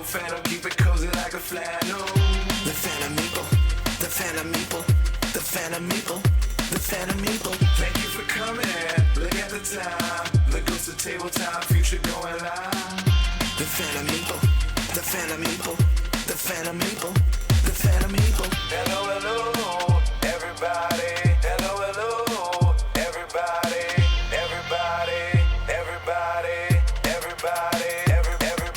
phantom, keep it cozy like a flannel. The Phantom Meeple, the Phantom Meeple, the Phantom Meeple, the Phantom Meeple. Thank you for coming, look at the time. The ghost of tabletop, future going live. The Phantom Meeple, the Phantom Meeple, the Phantom Meeple, the Phantom Meeple. Hello, hello, everybody. Hello, hello, everybody. Everybody, everybody, everybody, everybody,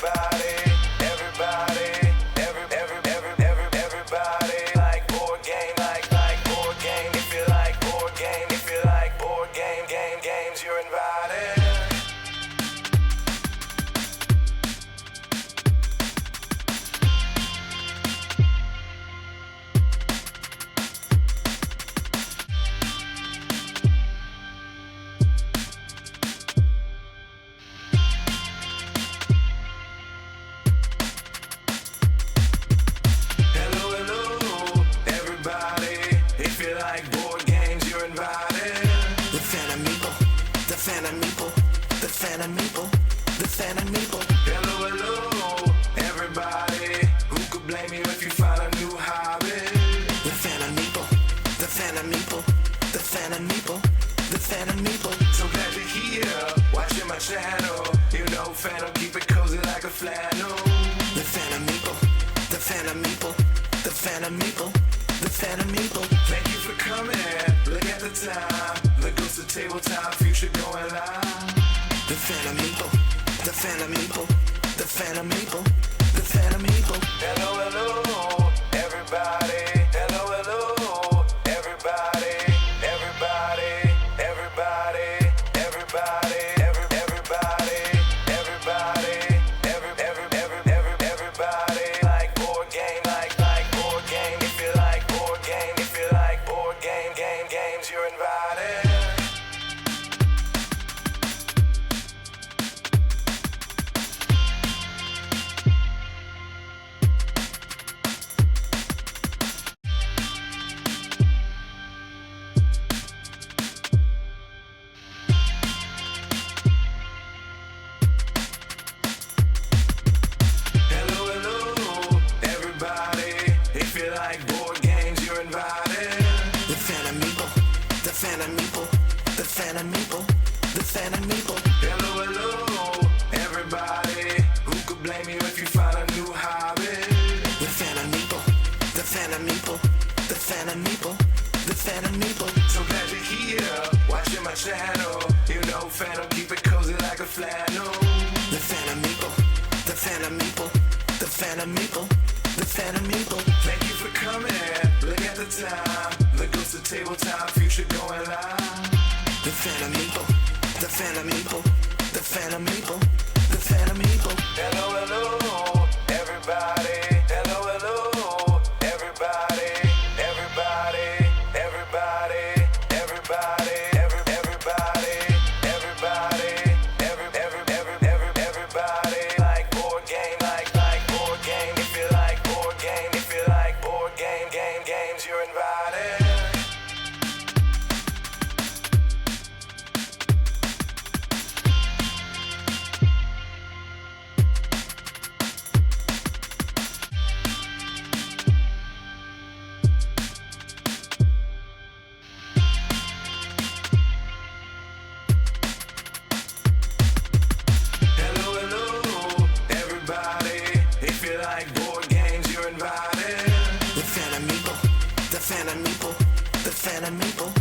everybody. Like board game, like board game. If you like board game, if you like board games, you're invited. Phantom Meeple, the Phantom Meeple, the Phantom Meeple. Hello, hello, everybody. Who could blame you if you find a new hobby? The Phantom Meeple, the Phantom Meeple, the Phantom Meeple, the Phantom Meeple. So glad you're here, watching my channel. You know, Phantom, keep it cozy like a flannel. The Phantom Meeple, the Phantom Meeple, the Phantom Meeple, the Phantom Meeple. Thank you for coming, look at the time. The ghost of tabletop, future going live. The Phantom Meeple, the Phantom Meeple, the Phantom Meeple, the Phantom Meeple. Hello, hello, everybody. Hello, hello, everybody. Everybody, everybody, everybody, everybody, everybody. Like board game, like board game. If you like board game, if you like board games, you're invited. Phantom Meeple, the Phantom Meeple, the Phantom Meeple. Hello, hello, everybody. Who could blame you if you find a new hobby? The Phantom Meeple, the Phantom Meeple, the Phantom Meeple, the Phantom Meeple. So glad you're here, watching my channel. You know, Phantom, keep it cozy like a flannel. The Phantom Meeple, the Phantom Meeple, the Phantom Meeple, the Phantom Meeple. Thank you for coming, look at the time. The ghost of tabletop, future going live. The Phantom Meeple, the Phantom Meeple, the Phantom Meeple, the Phantom Meeple. Hello, hello, everybody. Hello, hello, everybody. Everybody, everybody, everybody, everybody, everybody. Like board game, like board game. If you like board game, if you like board games, you're invited. Phantom Meeple, the Phantom Meeple,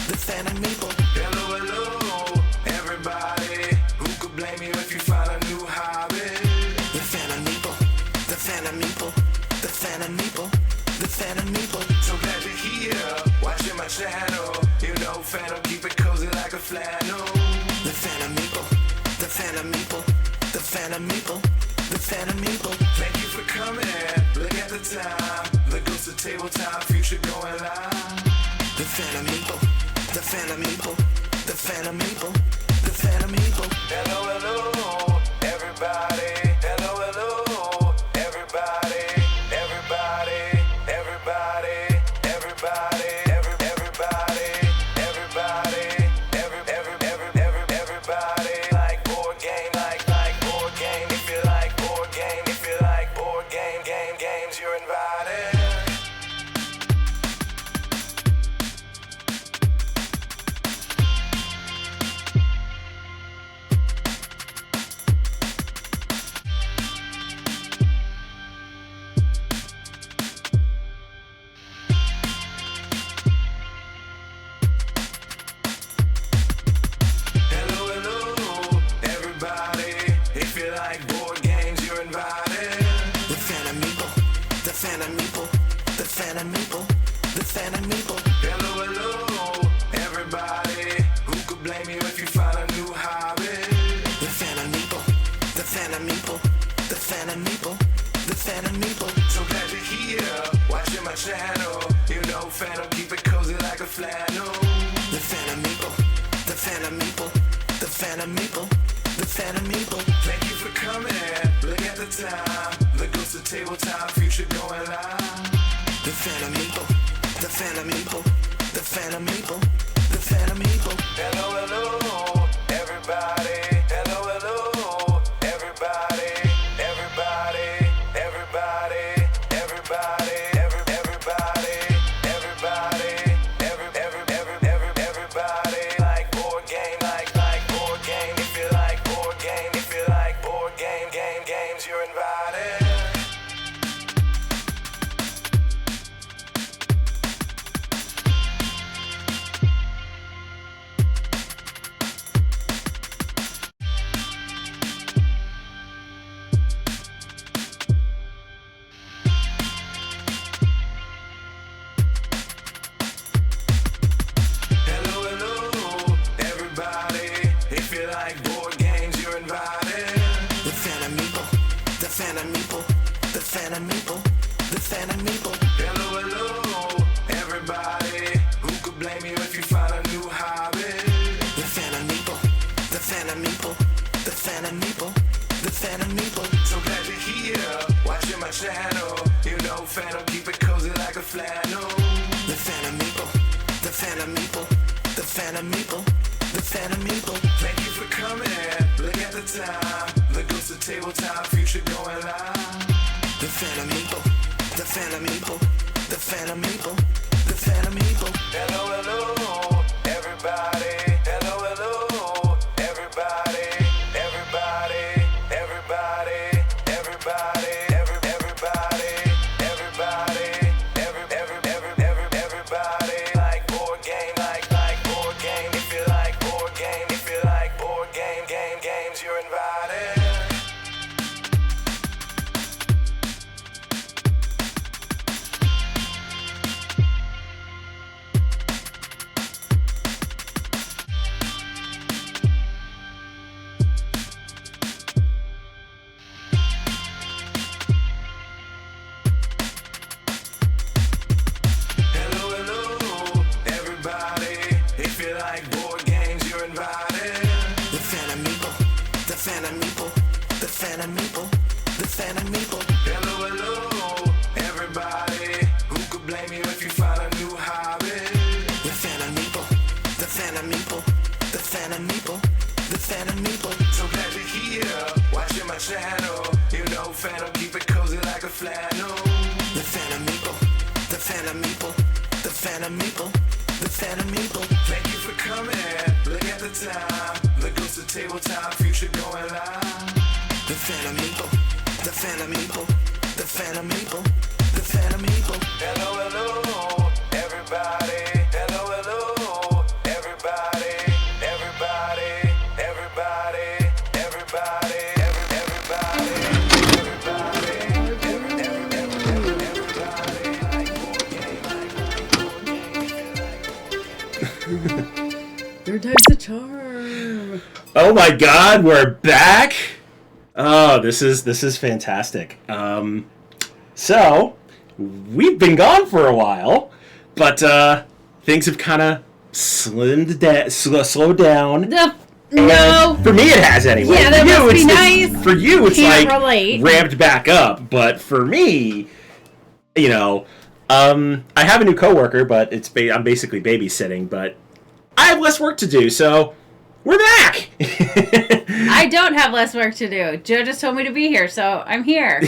the Phantom Meeple. Hello, hello, everybody. Who could blame you if you find a new hobby? The Phantom Meeple, the Phantom Meeple, the Phantom Meeple, the Phantom Meeple. So glad you're here, watching my channel. You know, Phantom, keep it cozy like a flannel. The Phantom Meeple, the Phantom Meeple, the Phantom Meeple, the Phantom Meeple. Thank you for coming, look at the time. The ghost of tabletop, future going live. The Phantom Meeple, the Phantom Meeple, the Phantom Meeple, the Phantom Meeple. Hello, hello, everybody. Hello, hello, everybody. Everybody, everybody, everybody, everybody, everybody. Like board game, like board game. If you like board game, if you like board Phantom Meeple, the Phantom Meeple, the Phantom Meeple. Hello, hello, everybody. Who could blame you if you find a new hobby? The Phantom Meeple, the Phantom Meeple, the Phantom Meeple, the Phantom Meeple. So glad you're here, watching my channel. You know, Phantom, keep it cozy like a flannel. The Phantom Meeple, the Phantom Meeple, the Phantom Meeple, the Phantom Meeple. Thank you for coming. Look at the time. The ghost of tabletop, future going live. The Phantom Meeple, the Phantom Meeple, the Phantom Meeple, the Phantom Meeple. Hello, hello, everybody. Hello, hello, everybody. Everybody, everybody, everybody, everybody, everybody. Like board game, like board game. If you like board game, if you like board games, you're invited. Hello, hello, everybody. If you like board games, you're invited. The Phantom Meeple, the Phantom Meeple, the Phantom Meeple, the Phantom Meeple. Hello, hello, everybody. Who could blame you if you find a new hobby? The Phantom Meeple, the Phantom Meeple, the Phantom Meeple, the Phantom Meeple. So glad you're here, watching my channel. You know, Phantom, keep it cozy like a flannel. The Phantom Meeple, the Phantom Meeple, the Phantom Meeple, the Phantom Meeple. Thank you for coming. Look at the time. The ghost of tabletop, future going live. The Phantom Meeple, the Phantom Meeple, the Phantom Meeple, the Phantom Meeple. Hello, hello, everybody. Hello, hello, everybody. Everybody, everybody, everybody, everybody. Like board game, like board game. If you like board game, if you like board games, you're invited. Hello, hello, everybody. If you like board games, you're invited. The Phantom Meeple, the Phantom Meeple, the Phantom Meeple, the Phantom Meeple. Hello, hello, everybody. Who could blame you if you find a new hobby? The Phantom Meeple, the Phantom Meeple, the Phantom Meeple, the Phantom Meeple. So glad you're here, watching my channel. You know, Phantom, keep it cozy like a flannel. The Phantom Meeple, the Phantom Meeple, the Phantom Meeple, the Phantom Meeple. Thank you for coming. Look at the time. The ghost of tabletop, future going live. The Phantom Meeple, the Phantom Meeple, the Phantom Meeple, the Phantom Meeple. Hello, hello, everybody. Hello, hello, everybody. Everybody, everybody, everybody, Third time's the charm. Oh my God, we're back! Oh, this is fantastic. So we've been gone for a while, but things have kind of slowed down. No. For me, it has anyway. Yeah, that for you, must be it's nice. For you, it's Can't like relate. ramped back up. But for me, you know, I have a new coworker, but I'm basically babysitting. But I have less work to do, so we're back. I don't have less work to do. Joe just told me to be here, so I'm here.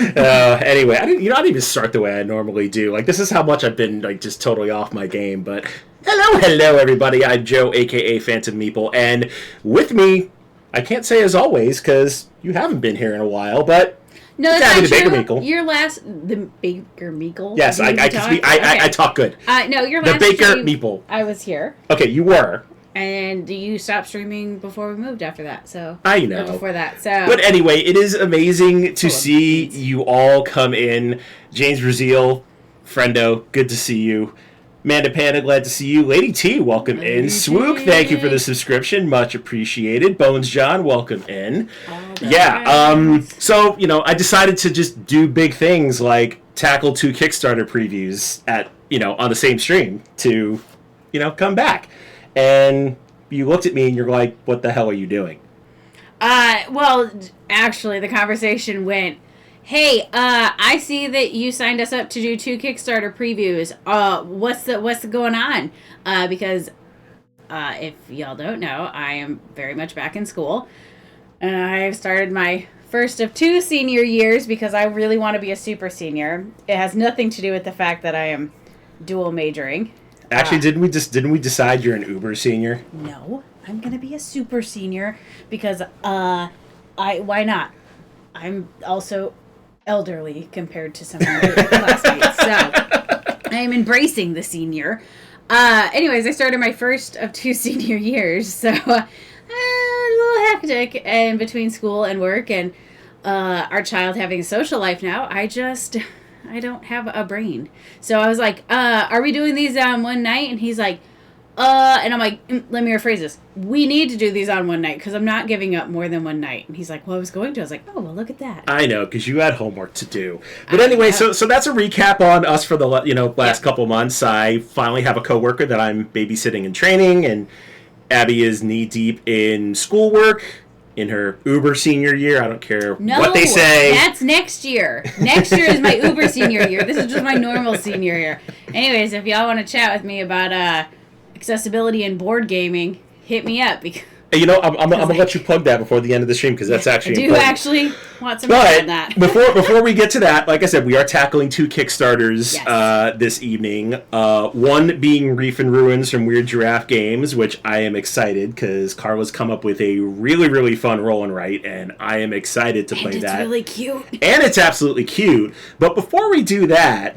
Anyway, I didn't even start the way I normally do. Like, this is how much I've been, like, just totally off my game. But hello, everybody. I'm Joe, a.k.a. Phantom Meeple. And with me, I can't say as always, because you haven't been here in a while, but... No, Gotta that's be not the true. Baker Meekle. Your last... The Baker Meekle? Yes, I can speak. I talk good. No, your The last Baker stream, Meeple. I was here. Okay, you were. And you stopped streaming before we moved after that, so... I Or know. before that, so... But anyway, it is amazing to Full of see beans. you all come in. James Brazil, friendo, good to see you. Amanda Panda, glad to see you. Lady T, welcome in. Lady Swook, T. thank you for the subscription, much appreciated. Bones John, welcome in. the Yeah, friends. so, you know, I decided to just do big things like tackle 2 Kickstarter previews at, you know, on the same stream to, you know, come back. And you looked at me and you're like, what the hell are you doing? Well, actually, the conversation went, hey, I see that you signed us up to do 2 Kickstarter previews. What's going on? Because if y'all don't know, I am very much back in school. And I've started my first of 2 senior years because I really want to be a super senior. It has nothing to do with the fact that I am dual majoring. Actually, didn't we decide you're an Uber senior? No, I'm gonna be a super senior because why not? I'm also elderly compared to some of my classmates, so I'm embracing the senior. Anyways, I started my first of 2 senior years, so a little hectic in between school and work, and our child having a social life now. I don't have a brain. So I was like, are we doing these on one night? And he's like, and I'm like, let me rephrase this. We need to do these on one night because I'm not giving up more than one night. And he's like, well, I was going to. I was like, oh, well, look at that. I know, because you had homework to do. But anyway, so that's a recap on us for the last couple months. I finally have a coworker that I'm babysitting and training, and Abby is knee deep in schoolwork. In her Uber senior year. I don't care what they say. That's next year. Next year is my Uber senior year. This is just my normal senior year. Anyways, if y'all want to chat with me about accessibility and board gaming, hit me up. Because You know, I'm gonna let you plug that before the end of the stream because that's actually I do important. actually want some help on that. before we get to that, like I said, we are tackling 2 Kickstarters this evening. One being Reef Ruins from Weird Giraffe Games, which I am excited because Carla's come up with a really, really fun roll and write, and I am excited to play that. It's really cute. And it's absolutely cute. But before we do that,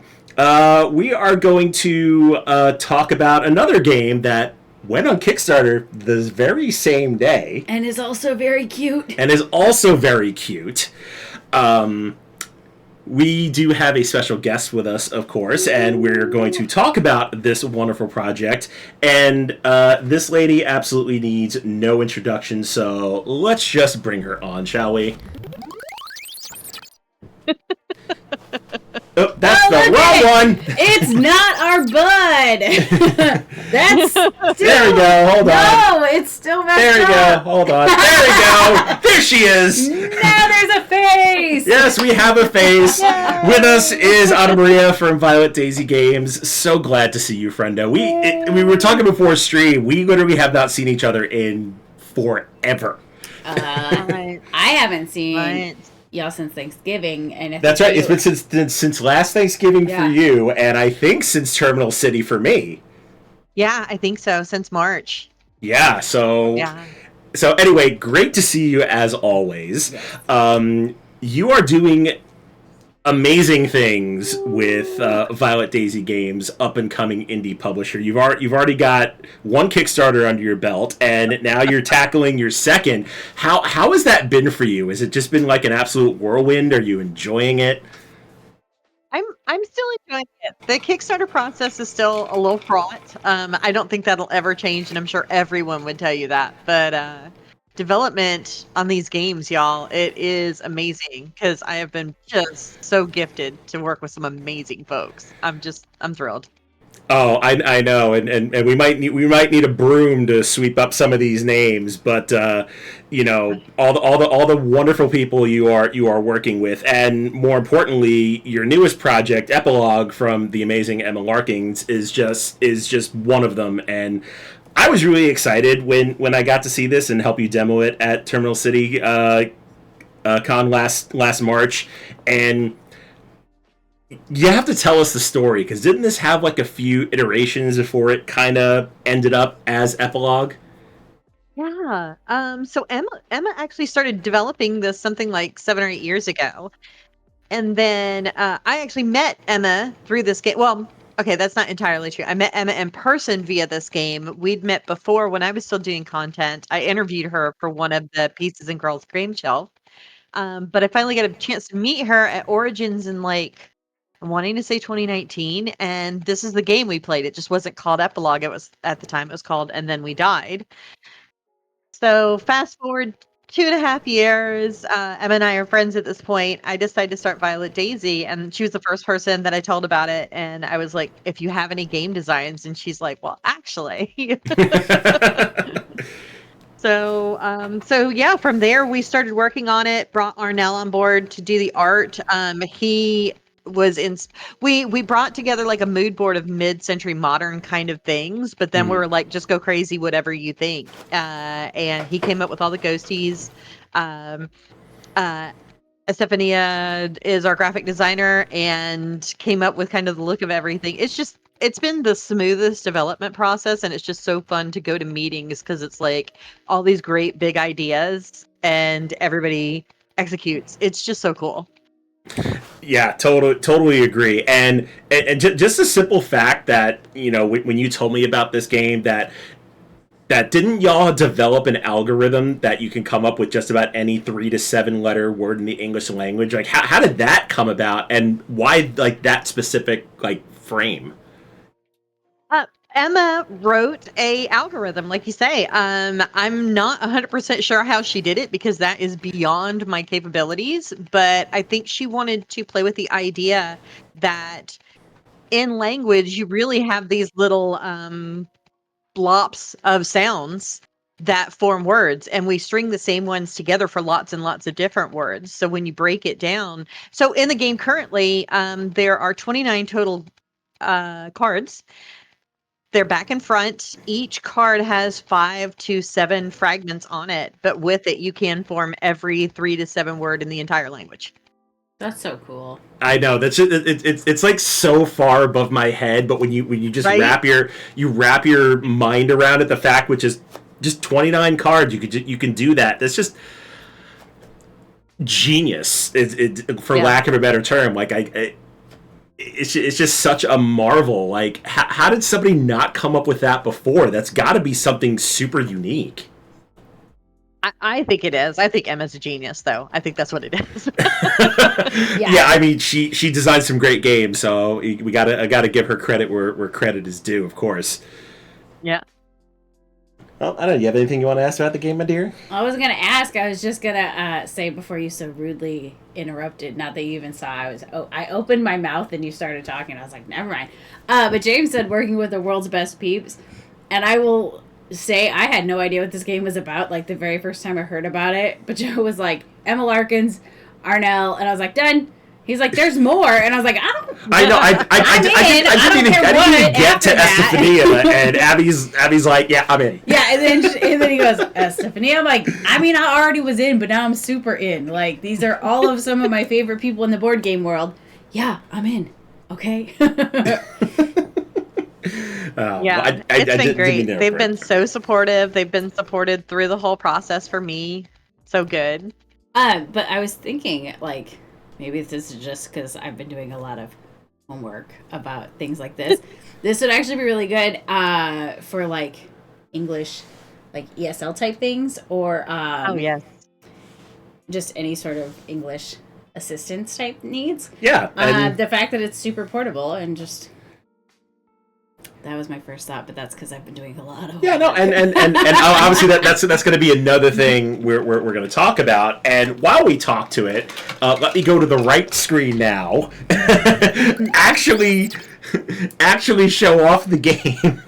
we are going to talk about another game that went on Kickstarter the very same day. And is also very cute. We do have a special guest with us, of course, and we're going to talk about this wonderful project. And this lady absolutely needs no introduction, so let's just bring her on, shall we? Oh, that's the wrong one! It's not our bud! That's still... There we go, hold on. No, it's still messed There we go, up. hold on. There we go! There she is! Now there's a face! Yes, we have a face. Yay. With us is Anna Maria from Violet Daisy Games. So glad to see you, friendo. We were talking before stream. We literally have not seen each other in forever. I haven't seen y'all since Thanksgiving, and if That's right. It's been since last Thanksgiving for you, and I think since Terminal City for me. Yeah, I think so. Since March. Yeah. So. Yeah. So anyway, great to see you as always. Yes. You are doing amazing things with Violet Daisy Games, up and coming indie publisher. You've already got 1 Kickstarter under your belt, and now you're tackling your second. How has that been for you? Has it just been like an absolute whirlwind? Are you enjoying it? I'm still enjoying it. The Kickstarter process is still a little fraught. I don't think that'll ever change, and I'm sure everyone would tell you that. But development on these games, y'all, it is amazing because I have been just so gifted to work with some amazing folks. I'm thrilled. Oh, I know, and we might need a broom to sweep up some of these names, but you know, all the wonderful people you are working with, and more importantly, your newest project, Epilogue, from the amazing Emma Larkins, is just one of them. And I was really excited when I got to see this and help you demo it at Terminal City Con last March, and you have to tell us the story, because didn't this have like a few iterations before it kind of ended up as Epilogue? Yeah. So Emma actually started developing this something like 7 or 8 years ago. And then I actually met Emma through this game. Well, okay, that's not entirely true. I met Emma in person via this game. We'd met before when I was still doing content. I interviewed her for one of the Pieces and Girls Game Shelf. But I finally got a chance to meet her at Origins in like, I'm wanting to say 2019, and this is the game we played. It just wasn't called Epilogue. It was at the time it was called And Then We Died. So fast forward 2.5 years. Emma and I are friends at this point. I decided to start Violet Daisy, and she was the first person that I told about it. And I was like, "If you have any game designs," and she's like, "Well, actually." So yeah, from there we started working on it. Brought Arnell on board to do the art. He was in. We brought together like a mood board of mid-century modern kind of things, but then we were like, just go crazy, whatever you think. And he came up with all the ghosties. Estefania is our graphic designer and came up with kind of the look of everything. It's been the smoothest development process, and it's just so fun to go to meetings because it's like all these great big ideas and everybody executes. It's just so cool. Yeah, totally agree. And just the simple fact that, when you told me about this game, that didn't y'all develop an algorithm that you can come up with just about any 3 to 7 letter word in the English language? Like, how did that come about, and why like that specific like frame? Emma wrote a algorithm, like you say. I'm not 100% sure how she did it because that is beyond my capabilities, but I think she wanted to play with the idea that in language you really have these little blops of sounds that form words, and we string the same ones together for lots and lots of different words. So when you break it down, so in the game currently, there are 29 total cards. They're back and front. Each card has 5 to 7 fragments on it, but with it, you can form every 3 to 7 word in the entire language. That's so cool. I know that's it's like so far above my head, but when you just Right? wrap your mind around it, the fact which is just 29 cards, you can do that. That's just genius. For lack of a better term, like it's just such a marvel. Like, how did somebody not come up with that before? That's got to be something super unique. I think it is. I think Emma's a genius, though. I think that's what it is. Yeah, I mean, she designed some great games, so I gotta give her credit where credit is due, of course. Yeah. Well, I don't know. You have anything you want to ask about the game, my dear? I was gonna ask. I was just gonna say before you so rudely interrupted. Not that you even saw. I opened my mouth and you started talking. I was like, never mind. But James said working with the world's best peeps, and I will say I had no idea what this game was about. Like the very first time I heard about it, but Joe was like Emma Larkins, Arnell, and I was like, done. He's like, there's more, and I was like, I know. I didn't even get to Estefania, and Abby's like, yeah, I'm in. Yeah, and then he goes, Estefania. I'm like, I mean, I already was in, but now I'm super in. Like, these are all of some of my favorite people in the board game world. Yeah, I'm in. Okay. Yeah, it's been great. They've been so supportive. They've been supported through the whole process for me. So good. But I was thinking, like, maybe this is just because I've been doing a lot of homework about things like this. This would actually be really good for, like, English, like, ESL type things, or Oh, yes. just any sort of English assistance type needs. Yeah. The fact that it's super portable and just... That was my first thought, but that's because I've been doing a lot of. Yeah, no, and obviously that's going to be another thing we're going to talk about. And while we talk to it, let me go to the right screen now. actually show off the game.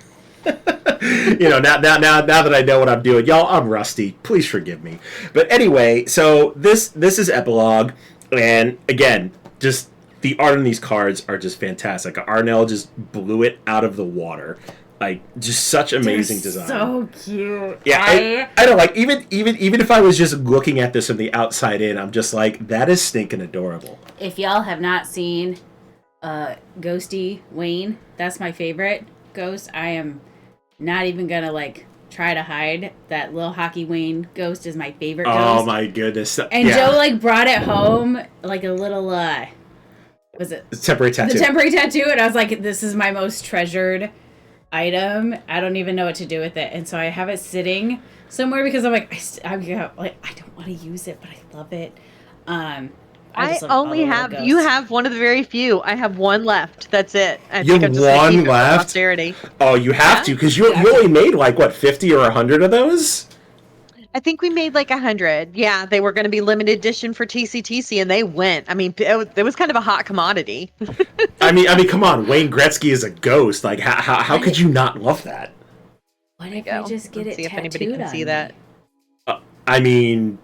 Now that I know what I'm doing, y'all, I'm rusty. Please forgive me. But anyway, so this is Epilogue, and again, just. The art on these cards are just fantastic. Arnell just blew it out of the water. Like, just such amazing design. So cute. Yeah, I don't like, even if I was just looking at this from the outside in, I'm just like, that is stinking adorable. If y'all have not seen Ghosty Wayne, that's my favorite ghost. I am not even gonna like try to hide that little hockey Wayne ghost is my favorite ghost. Oh my goodness. And Joe like brought it home like a little was it The temporary tattoo. the temporary tattoo? And I was like, this is my most treasured item. I don't even know what to do with it, and so I have it sitting somewhere because I'm like, I don't want to use it, but I love it. I just love all only the little have ghosts. you have one of the very few. I have one left. That's it. I You think I'm have just gonna keep one it for left? posterity. Oh, you have Yeah, to, because you only made like what, 50 or 100 of those? I think we made like 100. Yeah, they were going to be limited edition for TCTC, and they went. I mean, it was kind of a hot commodity. I mean, come on, Wayne Gretzky is a ghost. Like, how could you not love that? What if I just get Let's it see if anybody tattooed can on see me? that. I mean,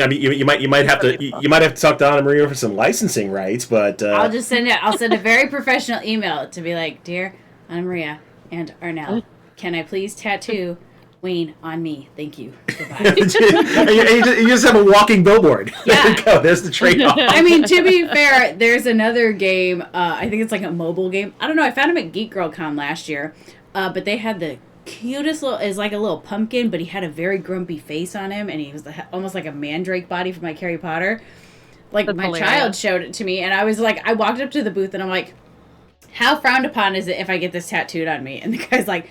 you might have to talk to Anna Maria for some licensing rights, but I'll just send it. I'll send a very professional email to be like, dear Anna Maria and Arnell, can I please tattoo Wayne on me? Thank you. Goodbye. and you just have a walking billboard. Yeah. There you go. There's the trade-off. I mean, to be fair, there's another game. I think it's like a mobile game. I don't know. I found him at Geek Girl Con last year, but they had the cutest little. Is like a little pumpkin, but he had a very grumpy face on him, and he was almost like a mandrake body from like Harry Potter. Like That's my hilarious. child showed it to me, and I was like, I walked up to the booth, and I'm like, how frowned upon is it if I get this tattooed on me? And the guy's like,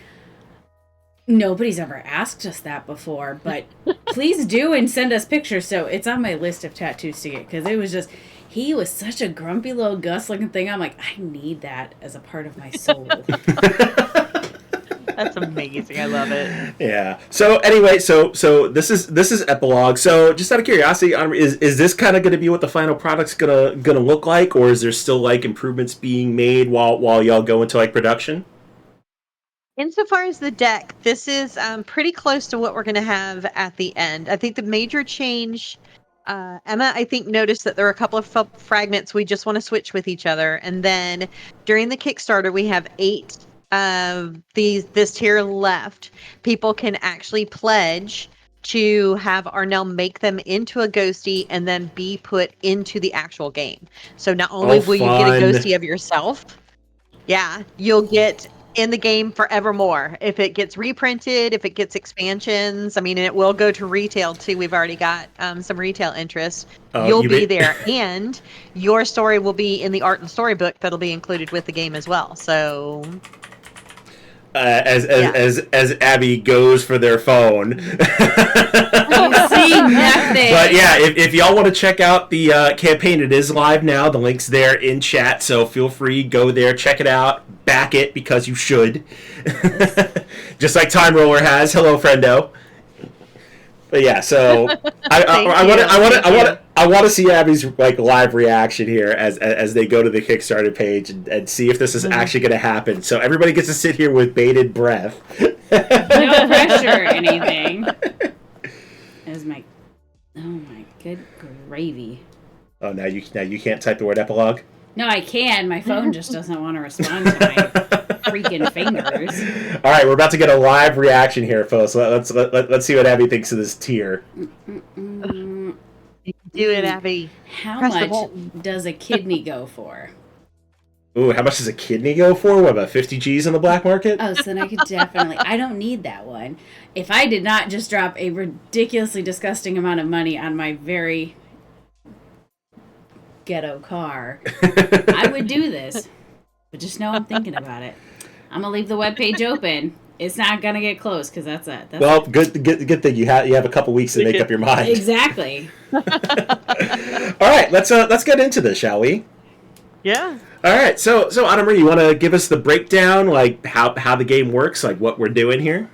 nobody's ever asked us that before, but please do and send us pictures. So it's on my list of tattoos to get, because it was just, he was such a grumpy little Gus looking thing. I'm like, I need that as a part of my soul. That's amazing. I love it. Yeah. So anyway, so this is Epilogue. So just out of curiosity, is this kind of going to be what the final product's gonna look like, or is there still like improvements being made while y'all go into like production? Insofar as the deck, this is pretty close to what we're going to have at the end. I think the major change, Emma, I think, noticed that there are a couple of fragments we just want to switch with each other. And then during the Kickstarter, we have 8 of this tier left. People can actually pledge to have Arnell make them into a ghostie and then be put into the actual game. So not only will you get a ghostie of yourself, you'll get in the game forevermore. If it gets reprinted, if it gets expansions, I mean, and it will go to retail too. We've already got some retail interest. You'll be there, and your story will be in the art and storybook that'll be included with the game as well. So, as Abby goes for their phone. You see nothing. But yeah, if y'all want to check out the campaign, it is live now. The link's there in chat, so feel free, go there, check it out, back it, because you should. Just like Time Roller has. Hello, friendo. But yeah, so I want to see Abby's like live reaction here as they go to the Kickstarter page and see if this is actually going to happen. So everybody gets to sit here with bated breath. No pressure or anything. Oh my good gravy. Oh, now you can't type the word epilogue? No, I can. My phone just doesn't want to respond to my freaking fingers. All right, we're about to get a live reaction here, folks. Let's see what Abby thinks of this tier. do it, Abby. How Press the much button. does a kidney go for? Ooh, how much does a kidney go for? What, about 50 G's on the black market? Oh, so then I could definitely... I don't need that one. If I did not just drop a ridiculously disgusting amount of money on my very ghetto car, I would do this. But just know I'm thinking about it. I'm going to leave the webpage open. It's not going to get closed, because that's it. Well, good thing you have a couple weeks to make up your mind. Exactly. All right, let's get into this, shall we? Yeah. All right, so Anna Marie, you want to give us the breakdown, like how the game works, like what we're doing here?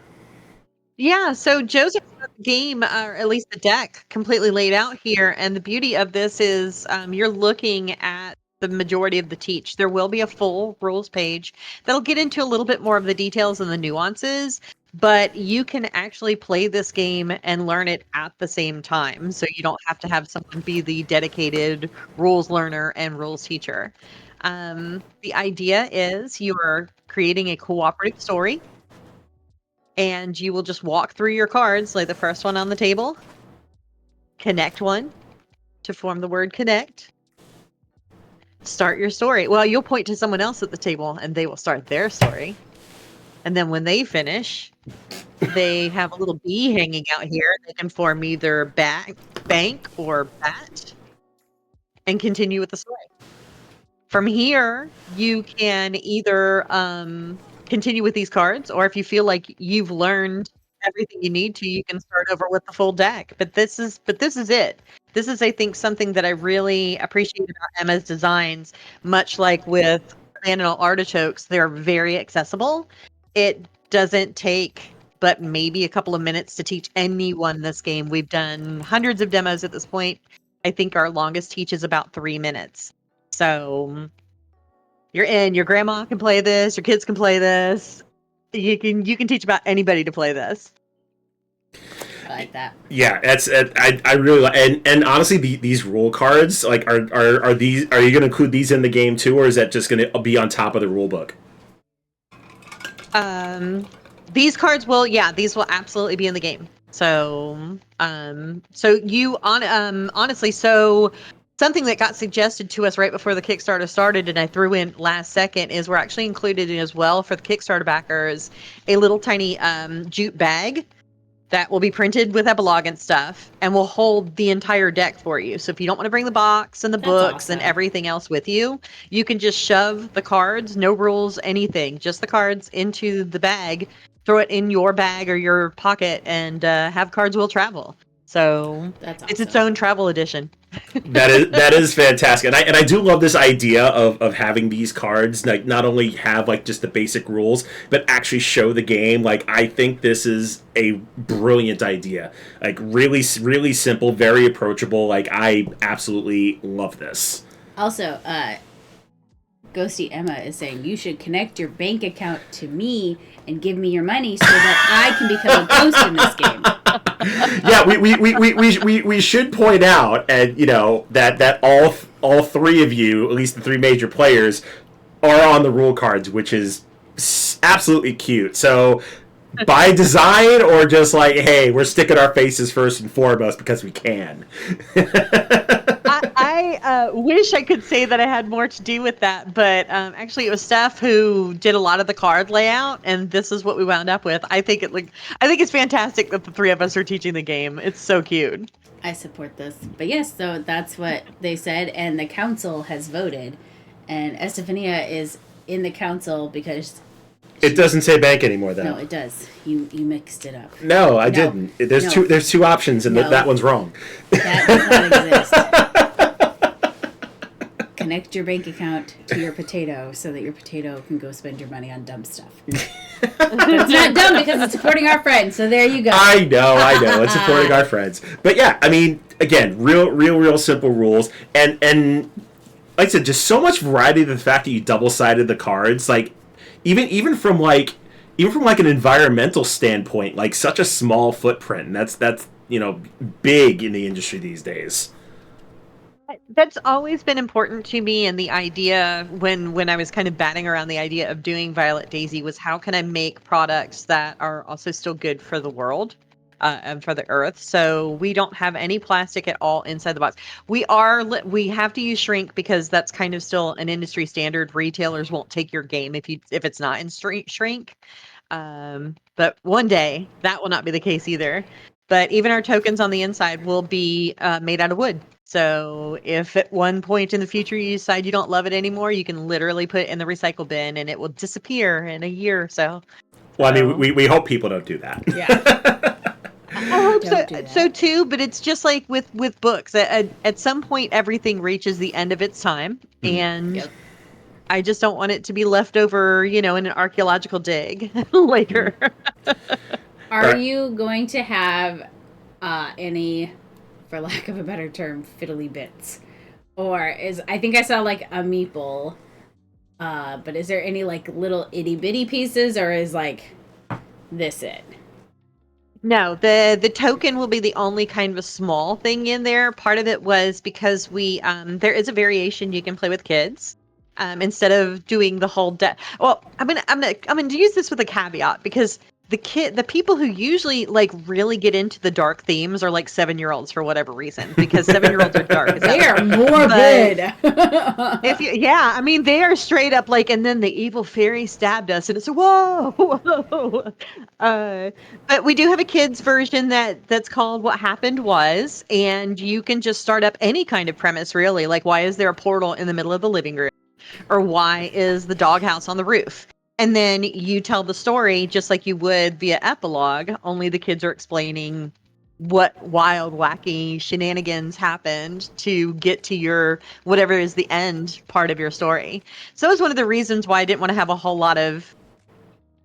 Yeah, so Joseph got the game, or at least the deck, completely laid out here. And the beauty of this is you're looking at the majority of the teach. There will be a full rules page that'll get into a little bit more of the details and the nuances, but you can actually play this game and learn it at the same time. So you don't have to have someone be the dedicated rules learner and rules teacher. The idea is you are creating a cooperative story, and you will just walk through your cards, lay the first one on the table, connect one to form the word connect, start your story. Well, you'll point to someone else at the table and they will start their story. And then when they finish, they have a little bee hanging out here. They can form either bank or bat and continue with the story. From here, you can either continue with these cards, or if you feel like you've learned everything you need to, you can start over with the full deck. But this is it. This is, I think, something that I really appreciate about Emma's designs. Much like with Banana Artichokes, they're very accessible. It doesn't take but maybe a couple of minutes to teach anyone this game. We've done hundreds of demos at this point. I think our longest teach is about 3 minutes. So you're in. Your grandma can play this. Your kids can play this. You can teach about anybody to play this. I like that. Yeah, that's I really like, and honestly, these rule cards, like, are you going to include these in the game too, or is that just going to be on top of the rule book? These cards will, these will absolutely be in the game. So, honestly, something that got suggested to us right before the Kickstarter started, and I threw in last second, is we're actually included in as well for the Kickstarter backers a little tiny jute bag that will be printed with Epilogue and stuff, and will hold the entire deck for you. So if you don't want to bring the box and the books and everything else with you, you can just shove the cards, no rules, anything, just the cards into the bag, throw it in your bag or your pocket, and have Cards Will Travel. So That's it's its awesome. own travel edition. That is fantastic, and I do love this idea of having these cards like not only have like just the basic rules, but actually show the game. Like, I think this is a brilliant idea. Like, really simple, very approachable. Like, I absolutely love this. Also, Ghosty Emma is saying you should connect your bank account to me and give me your money so that I can become a ghost in this game. Yeah, we should point out, and that all three of you, at least the three major players, are on the rule cards, which is absolutely cute. So, by design, or just like, hey, we're sticking our faces first and foremost because we can. I wish I could say that I had more to do with that, but actually it was Steph who did a lot of the card layout, and this is what we wound up with. I think it's fantastic that the three of us are teaching the game. It's so cute. I support this. But yes, so that's what they said, and the council has voted, and Estefania is in the council because... It doesn't say bank anymore, though. No, it does. You mixed it up. No, I didn't. There's two options, and that one's wrong. That does not exist. Connect your bank account to your potato so that your potato can go spend your money on dumb stuff. It's not dumb because it's supporting our friends, so there you go. I know. It's supporting our friends. But yeah, I mean, again, real simple rules, and like I said, just so much variety to the fact that you double-sided the cards, like. Even from like an environmental standpoint, like, such a small footprint, and that's big in the industry these days. That's always been important to me, and the idea when I was kind of batting around the idea of doing Violet Daisy was, how can I make products that are also still good for the world and for the earth? So we don't have any plastic at all inside the box. We have to use shrink because that's kind of still an industry standard. Retailers won't take your game if it's not in shrink. But one day that will not be the case either. But even our tokens on the inside will be made out of wood. So if at one point in the future you decide you don't love it anymore, you can literally put it in the recycle bin and it will disappear in a year or so. Well, I mean, we hope people don't do that. Yeah. I hope so too, but it's just like with books. At some point, everything reaches the end of its time, and I just don't want it to be left over, in an archaeological dig later. Are you going to have any, for lack of a better term, fiddly bits? Or I think I saw like a meeple, but is there any like little itty bitty pieces, or is like this it? No, the token will be the only kind of a small thing in there. Part of it was because we there is a variation you can play with kids. Instead of doing the whole deck. Well, I'm gonna use this with a caveat, because the people who usually like really get into the dark themes are like 7-year-olds for whatever reason, because 7-year-olds are dark. They are morbid. They are straight up like, and then the evil fairy stabbed us, and it's whoa. But we do have a kids version that's called What Happened Was, and you can just start up any kind of premise, really. Like, why is there a portal in the middle of the living room? Or why is the doghouse on the roof? And then you tell the story just like you would via epilogue, only the kids are explaining what wild, wacky shenanigans happened to get to your whatever is the end part of your story. So that was one of the reasons why I didn't want to have a whole lot of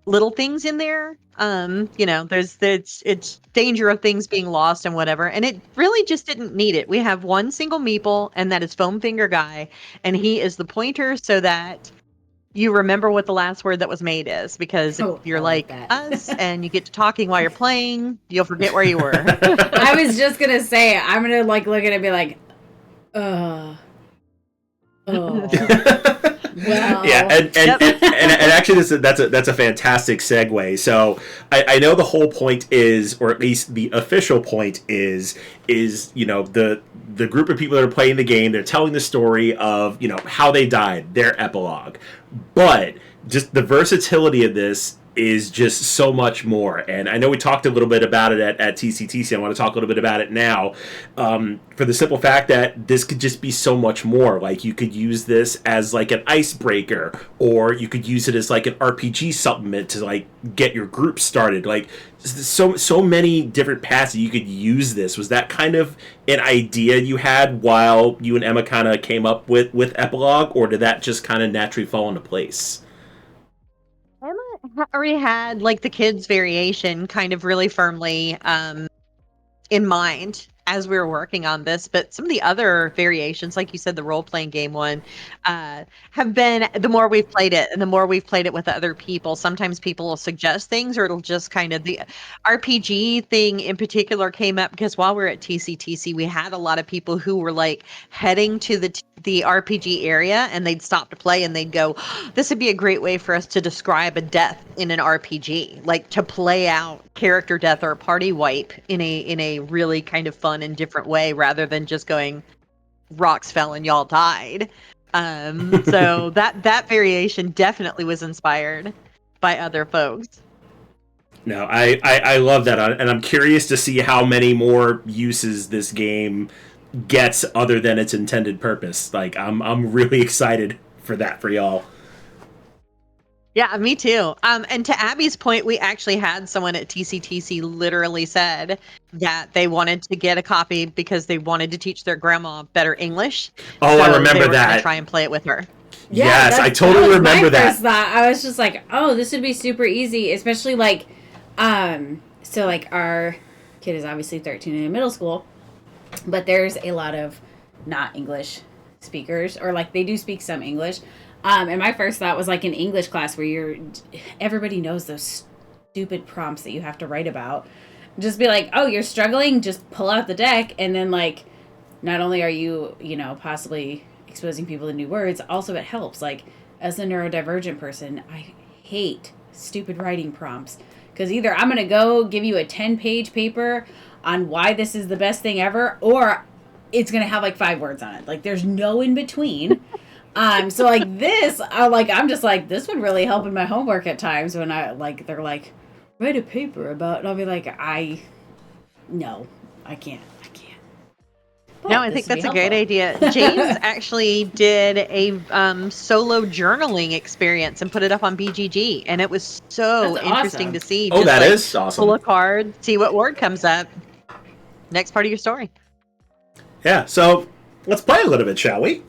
little things in there. There's it's danger of things being lost and whatever. And it really just didn't need it. We have one single meeple, and that is Foam Finger Guy, and he is the pointer so that you remember what the last word that was made is, because if you're I like that. us and you get to talking while you're playing, you'll forget where you were. I was just gonna say, I'm gonna like look at it and be like, oh. Well, Yeah, and actually, that's a fantastic segue. So I know the whole point is, or at least the official point is the group of people that are playing the game, they're telling the story of how they died, their epilogue, but just the versatility of this is just so much more. And I know we talked a little bit about it at TCTC. I want to talk a little bit about it now, for the simple fact that this could just be so much more. Like, you could use this as like an icebreaker, or you could use it as like an RPG supplement to like get your group started. Like, so many different paths that you could use this. Was that kind of an idea you had while you and Emma kind of came up with Epilogue, or did that just kind of naturally fall into place? Emma already had like the kids variation kind of really firmly in mind as we were working on this, but some of the other variations, like you said, the role-playing game one, have been, the more we've played it and the more we've played it with other people, sometimes people will suggest things, or it'll just kind of, the RPG thing in particular came up because while we were at TCTC, we had a lot of people who were like heading to the RPG area, and they'd stop to play and they'd go, this would be a great way for us to describe a death in an RPG, like to play out character death or a party wipe in a really kind of fun and different way, rather than just going, rocks fell and y'all died. So that variation definitely was inspired by other folks. No, I love that, and I'm curious to see how many more uses this game gets other than its intended purpose. Like, I'm really excited for that for y'all. Yeah, me too. And to Abby's point, we actually had someone at TCTC literally said that they wanted to get a copy because they wanted to teach their grandma better English. Oh, so I remember they were that. gonna try and play it with her. Yeah, yes, I totally remember that. First thought. I was just like, oh, this would be super easy, especially like, so like our kid is obviously 13 and in middle school, but there's a lot of not English speakers, or like they do speak some English. And my first thought was like an English class where everybody knows those stupid prompts that you have to write about. Just be like, oh, you're struggling, just pull out the deck, and then like, not only are you, possibly exposing people to new words, also it helps. Like, as a neurodivergent person, I hate stupid writing prompts, because either I'm going to go give you a 10-page paper on why this is the best thing ever, or it's going to have like 5 words on it. Like, there's no in between. So like this, I'm just like, this would really help in my homework at times when they're like, write a paper about, and I'll be like, no, I can't. But No, I think that's a great idea. James actually did a solo journaling experience and put it up on BGG, and it was so interesting to see. Oh, that is awesome. Pull a card, see what word comes up. Next part of your story. Yeah, so let's play a little bit, shall we?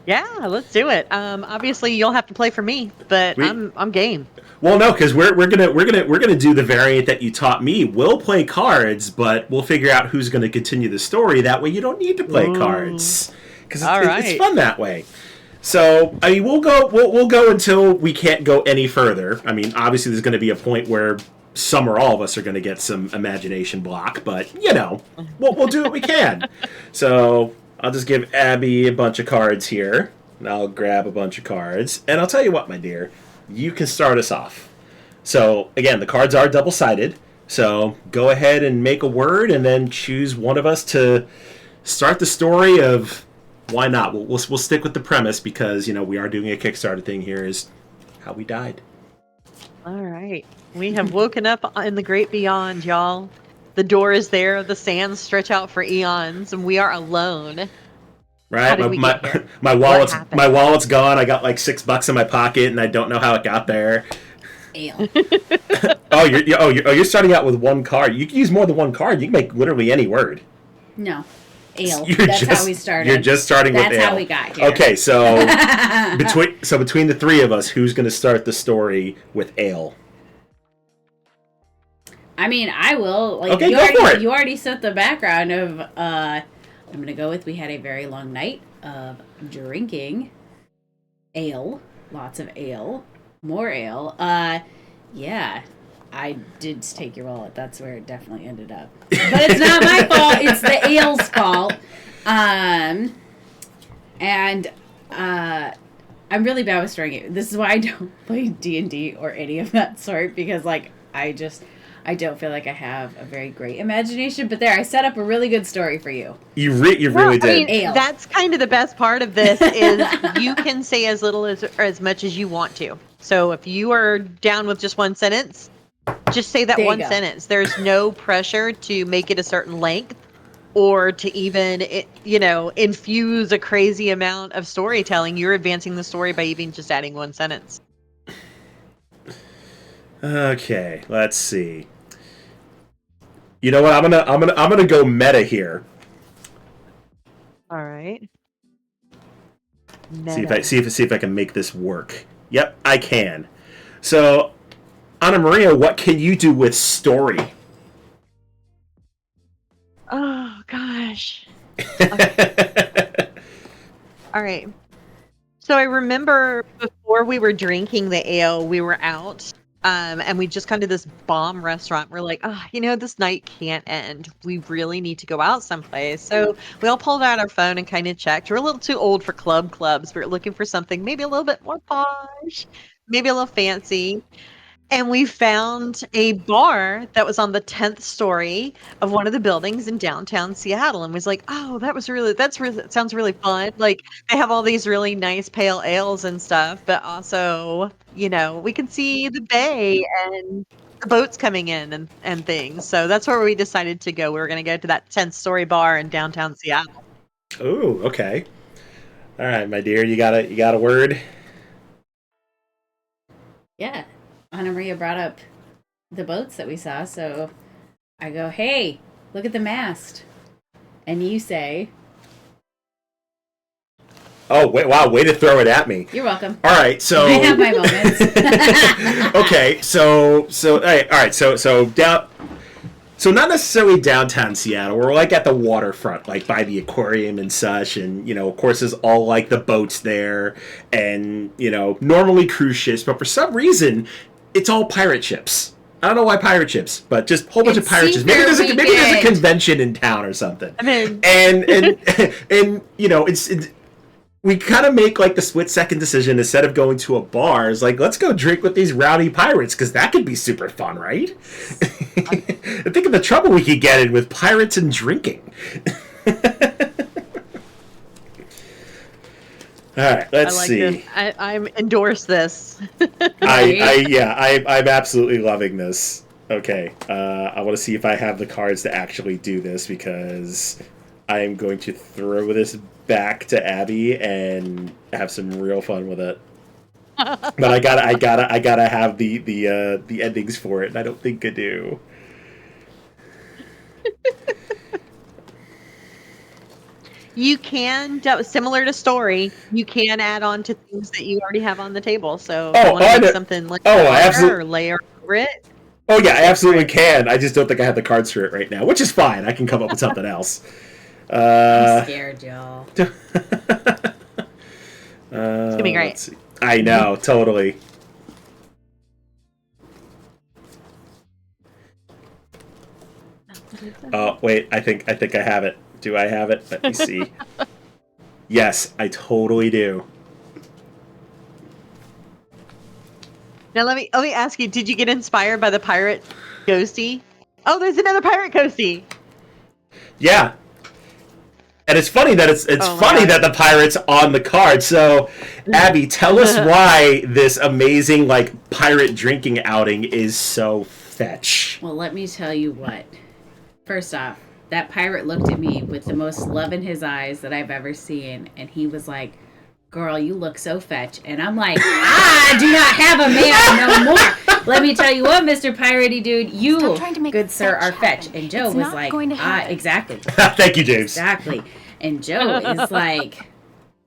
Yeah, let's do it. Obviously, you'll have to play for me, but I'm game. Well, no, because we're gonna do the variant that you taught me. We'll play cards, but we'll figure out who's gonna continue the story. That way, you don't need to play cards, because it's fun that way. So, I mean, we'll go until we can't go any further. I mean, obviously, there's going to be a point where some or all of us are going to get some imagination block, but we'll do what we can. So, I'll just give Abby a bunch of cards here, and I'll grab a bunch of cards, and I'll tell you what, my dear, you can start us off. So, again, the cards are double-sided, so go ahead and make a word, and then choose one of us to start the story of why not. We'll stick with the premise, because, we are doing a Kickstarter thing here, is how we died. All right. We have woken up in the great beyond, y'all. The door is there, the sands stretch out for eons, and we are alone. Right? did we get here? My What happened? wallet's gone. I got like $6 in my pocket, and I don't know how it got there. Ale. You're starting out with one card. You can use more than one card. You can make literally any word. No. Ale. You're That's just- how we started. You're just starting with ale. That's how we got here. Okay, so between the three of us, who's going to start the story with ale? I mean, I will. Like, Okay, go for it. You already set the background of. I'm gonna go with. We had a very long night of drinking ale, lots of ale, more ale. Yeah, I did take your wallet. That's where it definitely ended up. But it's not my fault. It's the ale's fault. And I'm really bad with storing. This is why I don't play D&D or any of that sort, because like I don't feel like I have a very great imagination. But there, I set up a really good story for you. You really did. I mean, Ale. that's kind of the best part of this is you can say as little or as much as you want to. So if you are down with just one sentence, just say that There you one go. sentence. There's no pressure to make it a certain length or to even, infuse a crazy amount of storytelling. You're advancing the story by even just adding one sentence. Okay, let's see. You know what? I'm gonna go meta here. All right. See if I can make this work. Yep, I can. So, Anna Maria, what can you do with story? Oh, gosh. All right. So I remember before we were drinking the ale, we were out, and we just come to this bomb restaurant. We're like, this night can't end. We really need to go out someplace. So we all pulled out our phone and kind of checked. We're a little too old for clubs. We were looking for something maybe a little bit more posh, maybe a little fancy. And we found a bar that was on the 10th story of one of the buildings in downtown Seattle, and was like, "Oh, that sounds really fun." Like they have all these really nice pale ales and stuff, but also, we can see the bay and the boats coming in and things. So that's where we decided to go. We were going to go to that 10th story bar in downtown Seattle. Ooh, okay. All right, my dear, you got a word? Yeah. Anna Maria brought up the boats that we saw, so I go, "Hey, look at the mast," and you say, Oh, wait! Wow, way to throw it at me. "You're welcome." All right, so I have my moments. okay, so all right, so not necessarily downtown Seattle. We're like at the waterfront, like by the aquarium and such, and of course, there's all like the boats there, and normally cruise ships, but for some reason, it's all pirate ships. I don't know why pirate ships, but just a whole bunch of pirate ships. Maybe there's a convention in town or something. I mean, and it's we kind of make like the split-second decision instead of going to a bar. It's like, let's go drink with these rowdy pirates because that could be super fun, right? And think of the trouble we could get in with pirates and drinking. All right, let's see. This. I'm endorse this. I'm absolutely loving this. Okay, I want to see if I have the cards to actually do this because I am going to throw this back to Abby and have some real fun with it. But I gotta have the endings for it, and I don't think I do. You can, similar to story, you can add on to things that you already have on the table. So if you want to make something like or layer over it. Oh yeah, I absolutely can. I just don't think I have the cards for it right now, which is fine. I can come up with something else. I'm scared, y'all. It's gonna be great. Let's see. I know, totally. Oh wait, I think I have it. Do I have it? Let me see. Yes, I totally do. Now let me ask you: did you get inspired by the pirate ghosty? Oh, there's another pirate ghosty. Yeah. And it's funny that it's funny that the pirate's on the card. So, Abby, tell us why this amazing like pirate drinking outing is so fetch. Well, let me tell you what. First off, that pirate looked at me with the most love in his eyes that I've ever seen, and he was like, "Girl, you look so fetch." And I'm like, "I do not have a man no more. Let me tell you what, Mr. Piratey Dude, you, Stop trying to make good sir, are fetch fetch." happen. And Joe It's was not like, going to happen. exactly. Thank you, James. Exactly. And Joe is like,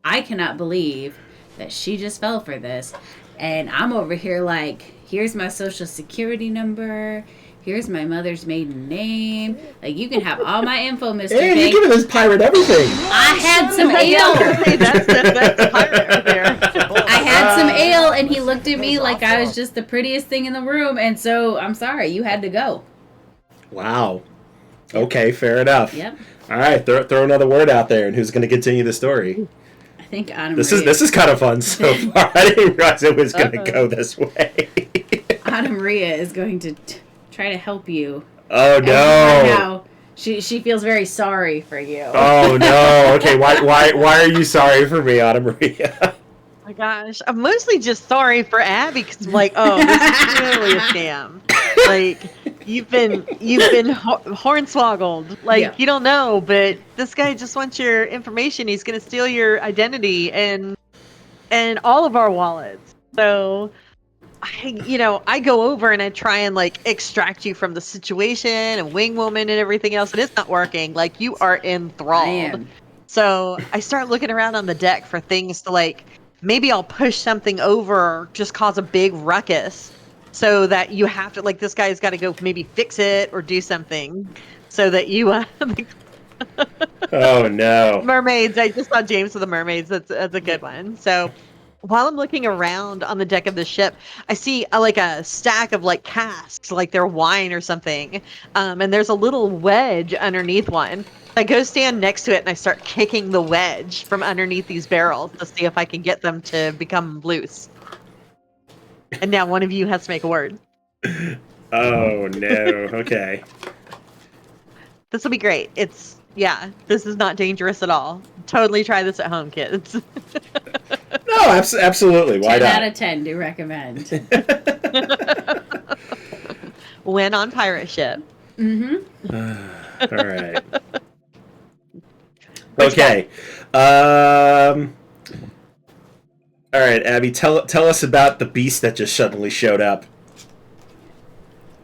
"I cannot believe that she just fell for this." And I'm over here like, "Here's my social security number. Here's my mother's maiden name. Like, you can have all my info, Mr. Hey, Big." you're giving this pirate everything. I had some ale. Hey, that's the pirate right there. I had some ale, and he looked at me like I was just the prettiest thing in the room. And so, I'm sorry, you had to go. Wow. Okay, fair enough. Yep. All right, throw another word out there, and who's going to continue the story? I think Anna This Maria, is kind of fun so far. I didn't realize it was going to go this way. Anna Maria is going to try to help you. Oh And no! right now, she feels very sorry for you. Oh no! Okay, why are you sorry for me, Anna Maria? Oh my gosh, I'm mostly just sorry for Abby because I'm like, oh, this is clearly a scam. Like you've been hornswoggled. Like Yeah. you don't know, but this guy just wants your information. He's gonna steal your identity and all of our wallets. So I go over and I try and like extract you from the situation and wing woman and everything else, and it's not working. Like you are enthralled. I am. So I start looking around on the deck for things to like, maybe I'll push something over or just cause a big ruckus so that you have to, like, this guy's got to go maybe fix it or do something so that you, Oh no! mermaids. I just saw James with the mermaids. That's a good one. So while I'm looking around on the deck of the ship, I see like a stack of like casks, like they're wine or something. And there's a little wedge underneath one. I go stand next to it and I start kicking the wedge from underneath these barrels to see if I can get them to become loose. And now one of you has to make a word. Oh no! Okay. This will be great. This is not dangerous at all. Totally try this at home, kids. No, absolutely. Why 10 out not? of 10 do recommend. When on pirate ship. All right. Okay. All right, Abby. Tell us about the beast that just suddenly showed up.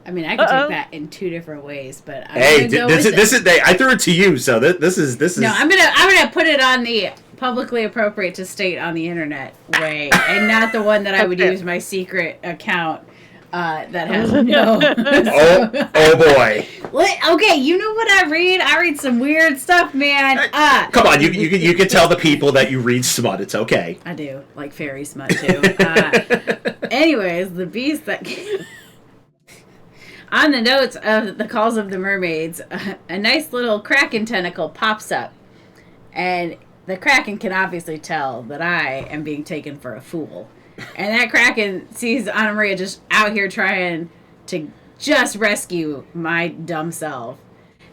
I mean, I could take that in two different ways, but I'm Hey, gonna go this with is. I threw it to you, so this is. No, I'm gonna put it on the publicly appropriate to state on the internet way, and not the one that I would Okay. use my secret account that has no. Oh boy! Okay, you know what I read? I read some weird stuff, man. Come on, you can tell the people that you read smut. It's okay. I do like fairy smut too. Anyways, the beast that. On the notes of the calls of the mermaids, a nice little kraken tentacle pops up, and the kraken can obviously tell that I am being taken for a fool. And that kraken sees Anna Maria just out here trying to just rescue my dumb self.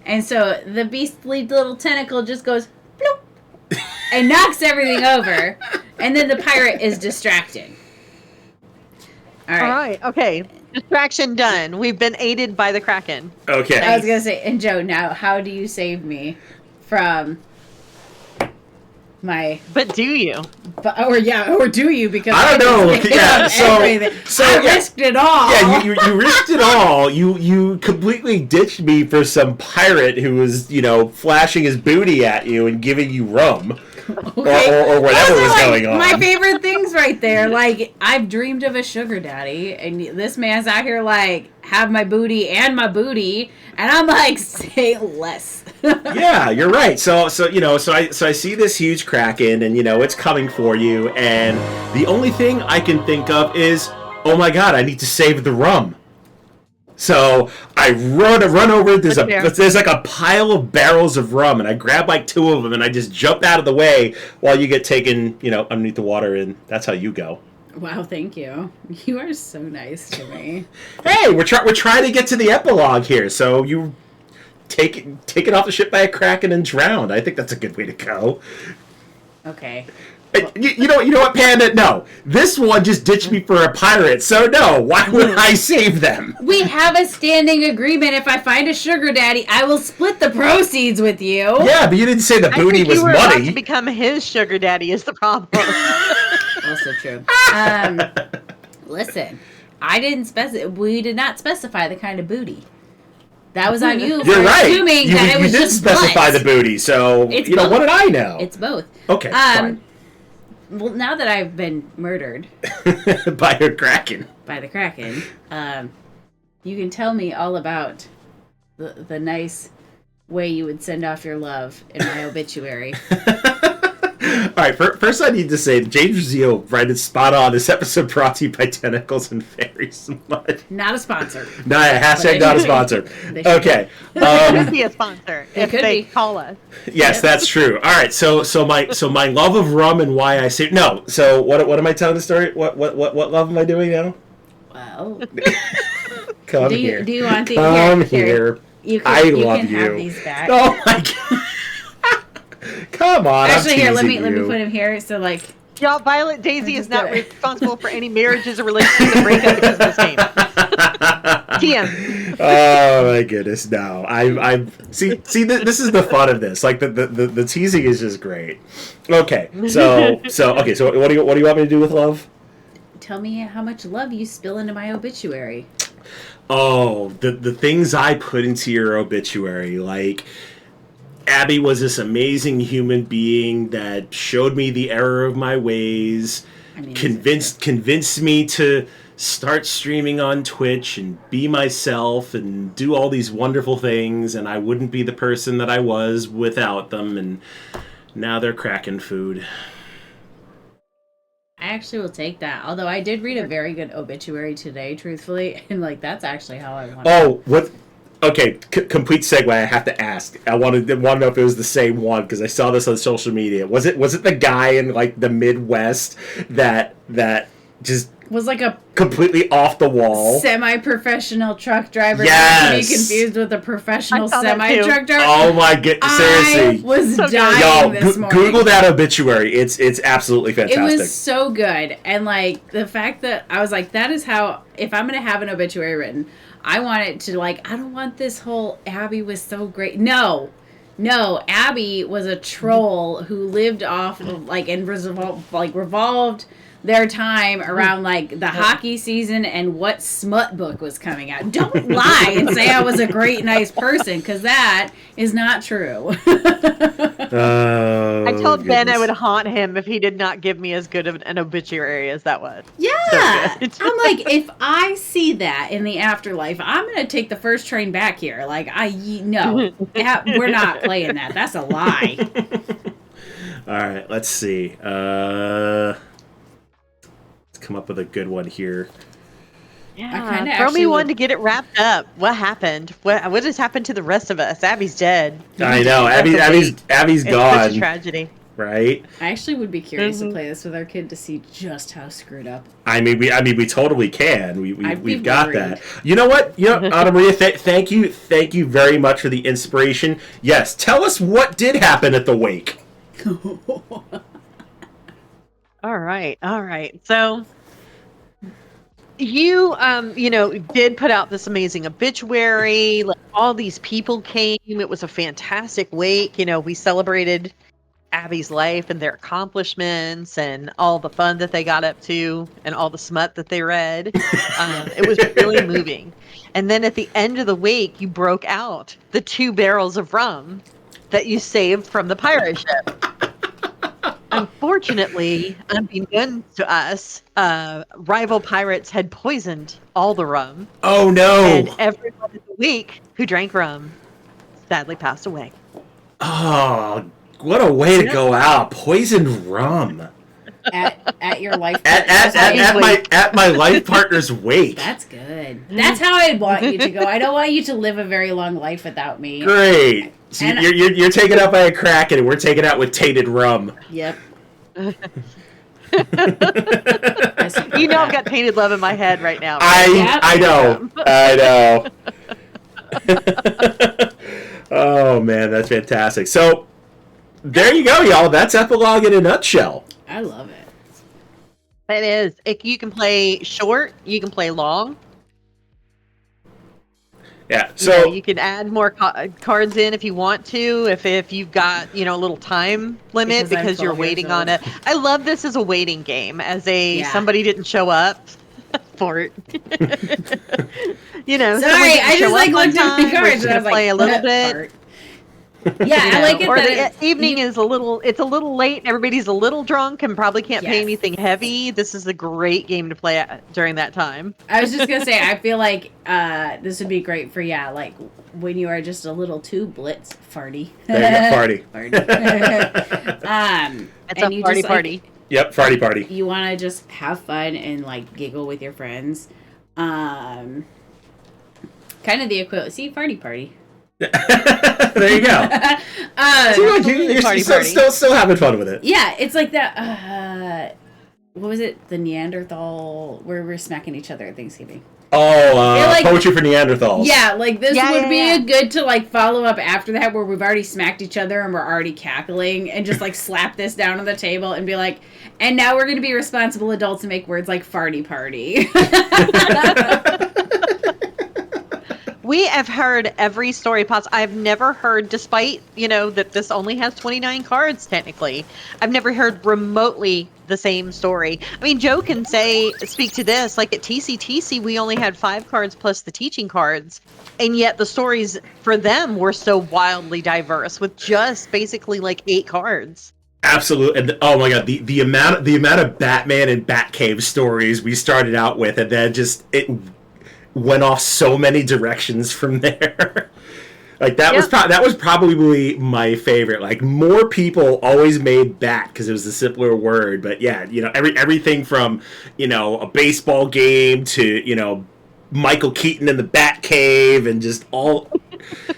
And so the beastly little tentacle just goes bloop and knocks everything over. And then the pirate is distracted. All All right. right. Okay. Distraction done. We've been aided by the Kraken. Okay. I was going to say, and Joe, now how do you save me from my... But do you? Or do you? Because I don't know. just Yeah, gave so- everything. so, I yeah. risked it all. Yeah, you risked it all. You completely ditched me for some pirate who was, flashing his booty at you and giving you rum. Okay. Or whatever Those are, was like, going on. my favorite things right there. Like, I've dreamed of a sugar daddy, and this man's out here like, have my booty and my booty, and I'm like, say less. Yeah, you're right. So I see this huge kraken, and it's coming for you, and the only thing I can think of is, oh my god, I need to save the rum. So I run over. There's like a pile of barrels of rum, and I grab like two of them, and I just jump out of the way while you get taken, underneath the water, and that's how you go. Wow, thank you. You are so nice to me. Hey, we're trying to get to the epilogue here, so you taken off the ship by a kraken and drowned. I think that's a good way to go. Okay. You know what, Panda? No. This one just ditched me for a pirate, so no. Why would I save them? We have a standing agreement. If I find a sugar daddy, I will split the proceeds with you. Yeah, but you didn't say the I booty think was you were about money. to become his sugar daddy is the problem. Also true. Listen, we did not specify the kind of booty. That was on you for You're right. assuming You that it was didn't just specify butt. the booty, so It's what both. did I know? It's both. Okay, fine. Well, now that I've been murdered By a kraken. by the Kraken, you can tell me all about the nice way you would send off your love in my obituary. All right, first I need to say, James Rizio rated spot on. This episode brought to you by Tentacles and Fairies Mud. Not a sponsor. No, hashtag not a sponsor. They should. Okay. Could be a sponsor if could they be. call us. Yes, that's true. All right, so my love of rum and why I say no. So what am I telling the story? What love am I doing now? Well, Come do here. you want the Come here. You can, I you love can you. have these back. Oh my god. Come on. Actually, I'm here, let teasing me you. put him here. So, like, Y'all, Violet Daisy is not gonna- responsible for any marriages or relationships that break up because of this game. TM. Oh my goodness, no! I see. This is the fun of this. Like the teasing is just great. Okay, so what do you want me to do with love? tell me how much love you spill into my obituary. Oh, the things I put into your obituary, like Abby was this amazing human being that showed me the error of my ways, convinced me to start streaming on Twitch and be myself and do all these wonderful things, and I wouldn't be the person that I was without them, and now they're cracking food. I actually will take that. Although I did read a very good obituary today, truthfully, and like that's actually how I want. Oh, what? Okay, complete segue. I have to ask. I want to know if it was the same one because I saw this on social media. Was it the guy in like the Midwest that just was like a completely off the wall? Semi-professional truck driver. Yes. Not to be confused with a professional I saw that too. semi-truck driver. Oh my god! Seriously, I was So good. dying yo, this morning. Google that obituary. It's absolutely It fantastic. was so good. And like the fact that I was like, that is how, if I'm going to have an obituary written, I want it to like, I don't want this whole Abby was so great. No, Abby was a troll who lived off of like, and revolved their time around like the hockey season and what smut book was coming out. Don't lie and say I was a great, nice person, because that is not true. Oh, I told Ben I goodness. would haunt him if he did not give me as good of an obituary as that was. Yeah. good. I'm like, if I see that in the afterlife, I'm going to take the first train back here. Like, no, we're not playing that. That's a lie. All right, let's see. Let's come up with a good one here. Yeah, kinda throw actually me would- one to get it wrapped up. What happened? What has happened to the rest of us? Abby's dead. I know. That's a Abby's it's such a gone. tragedy. Right? I actually would be curious Mm-hmm. to play this with our kid to see just how screwed up. I mean, we totally can. I'd be We've got worried. that. You know what? Anna Maria, thank you very much for the inspiration. Yes, tell us what did happen at the wake. All right. So you did put out this amazing obituary. Like all these people came. It was a fantastic wake. We celebrated Abby's life and their accomplishments and all the fun that they got up to and all the smut that they read. It was really moving. And then at the end of the wake, you broke out the 2 barrels of rum that you saved from the pirate ship. Unfortunately, unbeknownst to us, rival pirates had poisoned all the rum, Oh and no! everyone in the week who drank rum sadly passed away. Oh, what a way to go out! Poisoned rum At your life. at my life partner's wake. That's good. That's how I'd want you to go. I don't want you to live a very long life without me. Great. So And- you're taken out by a kraken, and we're taken out with tainted rum. Yep. I've got tainted love in my head right now. I know. Oh man, that's fantastic. So there you go, y'all. That's Epilogue in a nutshell. I love it. It is. You can play short. You can play long. Yeah. So You can add more cards in if you want to. If you've got a little time limit Because I'm you're 12 waiting years on old. it. I love this as a waiting game. As Yeah. somebody didn't show up for it. Someone Sorry, didn't I show just like up on looked at the time, we're cards just and I gonna was like, play a little bit. Fart. Yeah, I like it Or that the evening is a little late and everybody's a little drunk and probably can't pay Yes. anything heavy. This is a great game to play during that time. I was just gonna say, I feel like this would be great for like when you are just a little too blitz farty. there you go, farty. farty. It's and a you party just, party. Yep, farty party. You want to just have fun and like giggle with your friends. Kind of the equivalent. See, farty party. There you go. You're Party, still having fun with it. Yeah, it's like that. What was it? The Neanderthal, where we're smacking each other at Thanksgiving. Oh, poetry for Neanderthals. Yeah, like this would be yeah. a good to like follow up after that, where we've already smacked each other and we're already cackling, and just like slap this down on the table and be like, and now we're gonna be responsible adults and make words like farty party. We have heard every story possible. I've never heard, despite, that this only has 29 cards technically, I've never heard remotely the same story. I mean, Joe can speak to this, like at TCTC, we only had 5 cards plus the teaching cards. And yet the stories for them were so wildly diverse with just basically like 8 cards. Absolutely. And oh my god, the amount of Batman and Batcave stories we started out with, and then just it went off so many directions from there. Like that was probably my favorite. Like more people always made bat because it was a simpler word, but yeah, everything from a baseball game to Michael Keaton in the Batcave and just all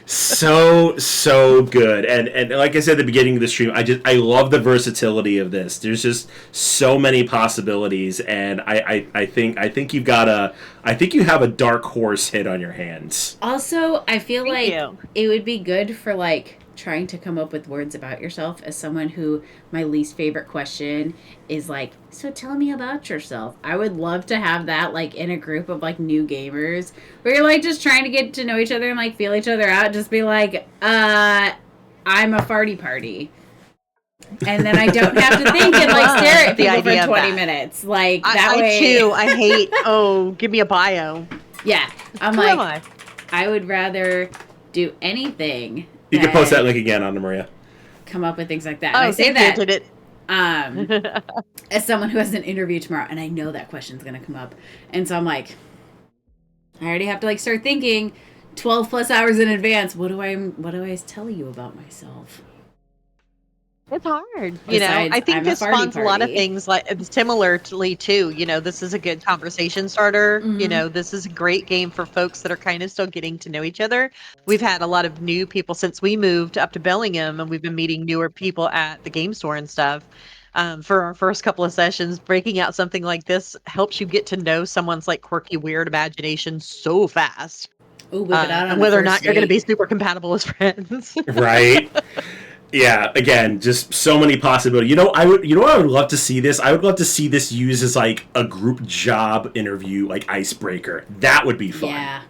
so good. And like I said at the beginning of the stream, I love the versatility of this. There's just so many possibilities, and I think you have a dark horse hit on your hands. Also, I feel Thank like you. it would be good for like trying to come up with words about yourself. As someone who, my least favorite question is like, so tell me about yourself. I would love to have that like in a group of like new gamers where you're like just trying to get to know each other and like feel each other out. Just be like, I'm a farty party. And then I don't have to think and like stare at The people idea for of 20 that. minutes. Like I way. too, I hate, give me a bio. Yeah. I'm Who am like, I? I would rather do anything. You can post that link again, Anna Maria. Come up with things like that. Oh, And I say that did it. as someone who has an interview tomorrow, and I know that question's gonna come up, and so I'm like, I already have to like start thinking 12 plus hours in advance. What do I tell you about myself? It's hard. Besides, I think I'm a this farty spawns a lot of party. things like similarly too. This is a good conversation starter. Mhm. This is a great game for folks that are kind of still getting to know each other. We've had a lot of new people since we moved up to Bellingham, and we've been meeting newer people at the game store and stuff. For our first couple of sessions, breaking out something like this helps you get to know someone's like quirky, weird imagination so fast. Ooh, whip it out on And the whether or first not you're going to be date. super compatible as friends. Right? Yeah, again, just so many possibilities. I would love to see this. I would love to see this used as like a group job interview, like icebreaker. That would be fun. Yeah.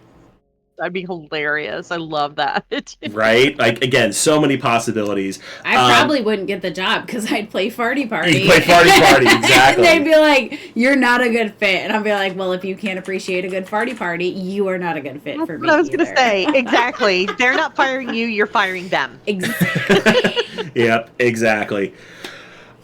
That'd be hilarious. I love that. Right? Like again, so many possibilities. I probably wouldn't get the job because I'd play farty party. You play farty party, exactly. And they'd be like, "You're not a good fit," and I'd be like, "Well, if you can't appreciate a good farty party, you are not a good fit for me." What I was going to either." say. Exactly. They're not firing you. You're firing them. Exactly. Yep, exactly.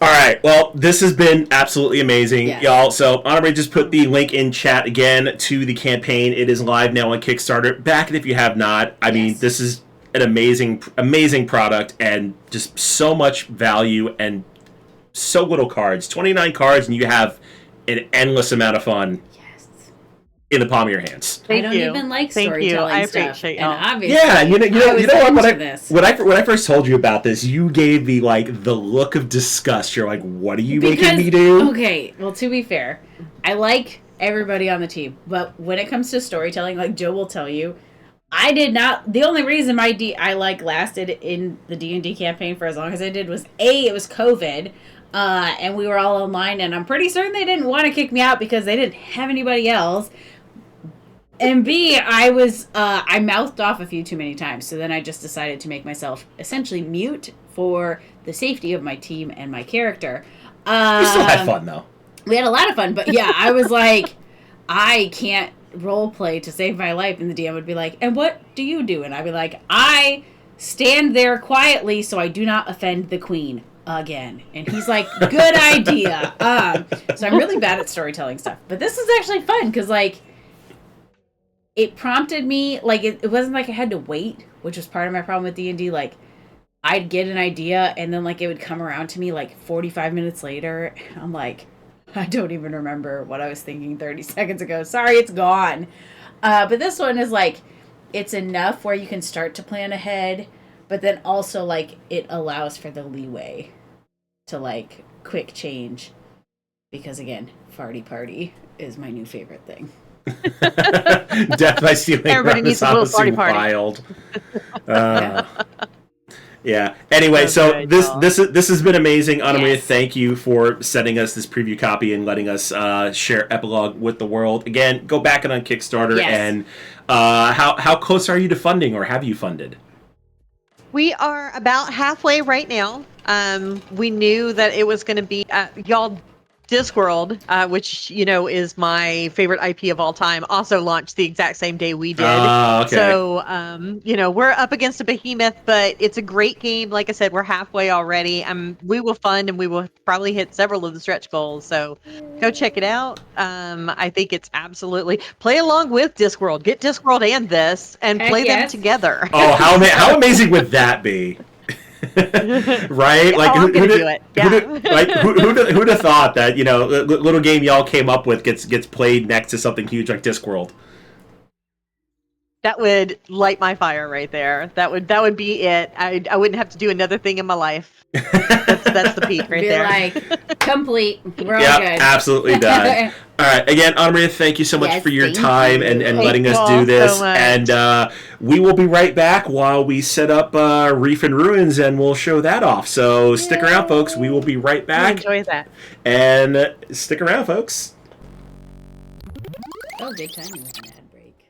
All right, well, this has been absolutely amazing, Yes. y'all. So, Honorary just put the link in chat again to the campaign. It is live now on Kickstarter. Back it if you have not. I mean, this is an amazing product and just so much value and so little cards. 29 cards, and you have an endless amount of fun Yes. in the palm of your hands. I don't you. even like Thank you. storytelling I stuff. appreciate And y'all. obviously, Yeah, you know I was what? into this. When I first told you about this, you gave me like the look of disgust. You're like, "What are you making me do?" Okay, well, to be fair, I like everybody on the team, but when it comes to storytelling, like Joe will tell you, I did not. The only reason I like lasted in the D&D campaign for as long as I did was it was COVID, and we were all online, and I'm pretty certain they didn't want to kick me out because they didn't have anybody else. And B, I mouthed off a few too many times, so then I just decided to make myself essentially mute for the safety of my team and my character. You still had fun though. We had a lot of fun, but yeah, I was like, I can't role play to save my life, and the DM would be like, and what do you do? And I'd be like, I stand there quietly so I do not offend the queen again. And he's like, good idea. So I'm really bad at storytelling stuff, but this is actually fun because like it prompted me, like it wasn't like I had to wait, which was part of my problem with D&D. Like I'd get an idea and then like it would come around to me like 45 minutes later. I'm like, I don't even remember what I was thinking 30 seconds ago. Sorry, it's gone. But this one is like, it's enough where you can start to plan ahead, but then also like it allows for the leeway to like quick change. Because again, farty party is my new favorite thing. Death by Stealing. Everybody needs a little party. Wild. Yeah. Anyway, so good, this has been amazing, Anna Maria. Yes. Thank you for sending us this preview copy and letting us share Epilogue with the world. Again, go back and on Kickstarter. Yes. And how close are you to funding, or have you funded? We are about halfway right now. We knew that it was going to be y'all. Discworld, which is my favorite IP of all time, also launched the exact same day we did. Okay. So, we're up against a behemoth, but it's a great game. Like I said, we're halfway already. We will fund and we will probably hit several of the stretch goals. So, go check it out. I think it's absolutely play along with Discworld. Get Discworld and this, and play them together. Oh, how amazing would that be? Right? Like I'm gonna do it. Yeah. Who'd have thought that little game y'all came up with gets played next to something huge like Discworld? That would light my fire right there. That would be it. I wouldn't have to do another thing in my life. That's the peak right Be there. like, complete. We're all Yep, good. absolutely done. All right, again, Anna Maria, thank you so much Yes, for your thank time you. and Thank letting you us all do this. so much. And we will be right back while we set up Reef Ruins, and we'll show that off. So stick around, folks. We will be right back. Enjoy that. And stick around, folks. Oh, good timing with an ad break.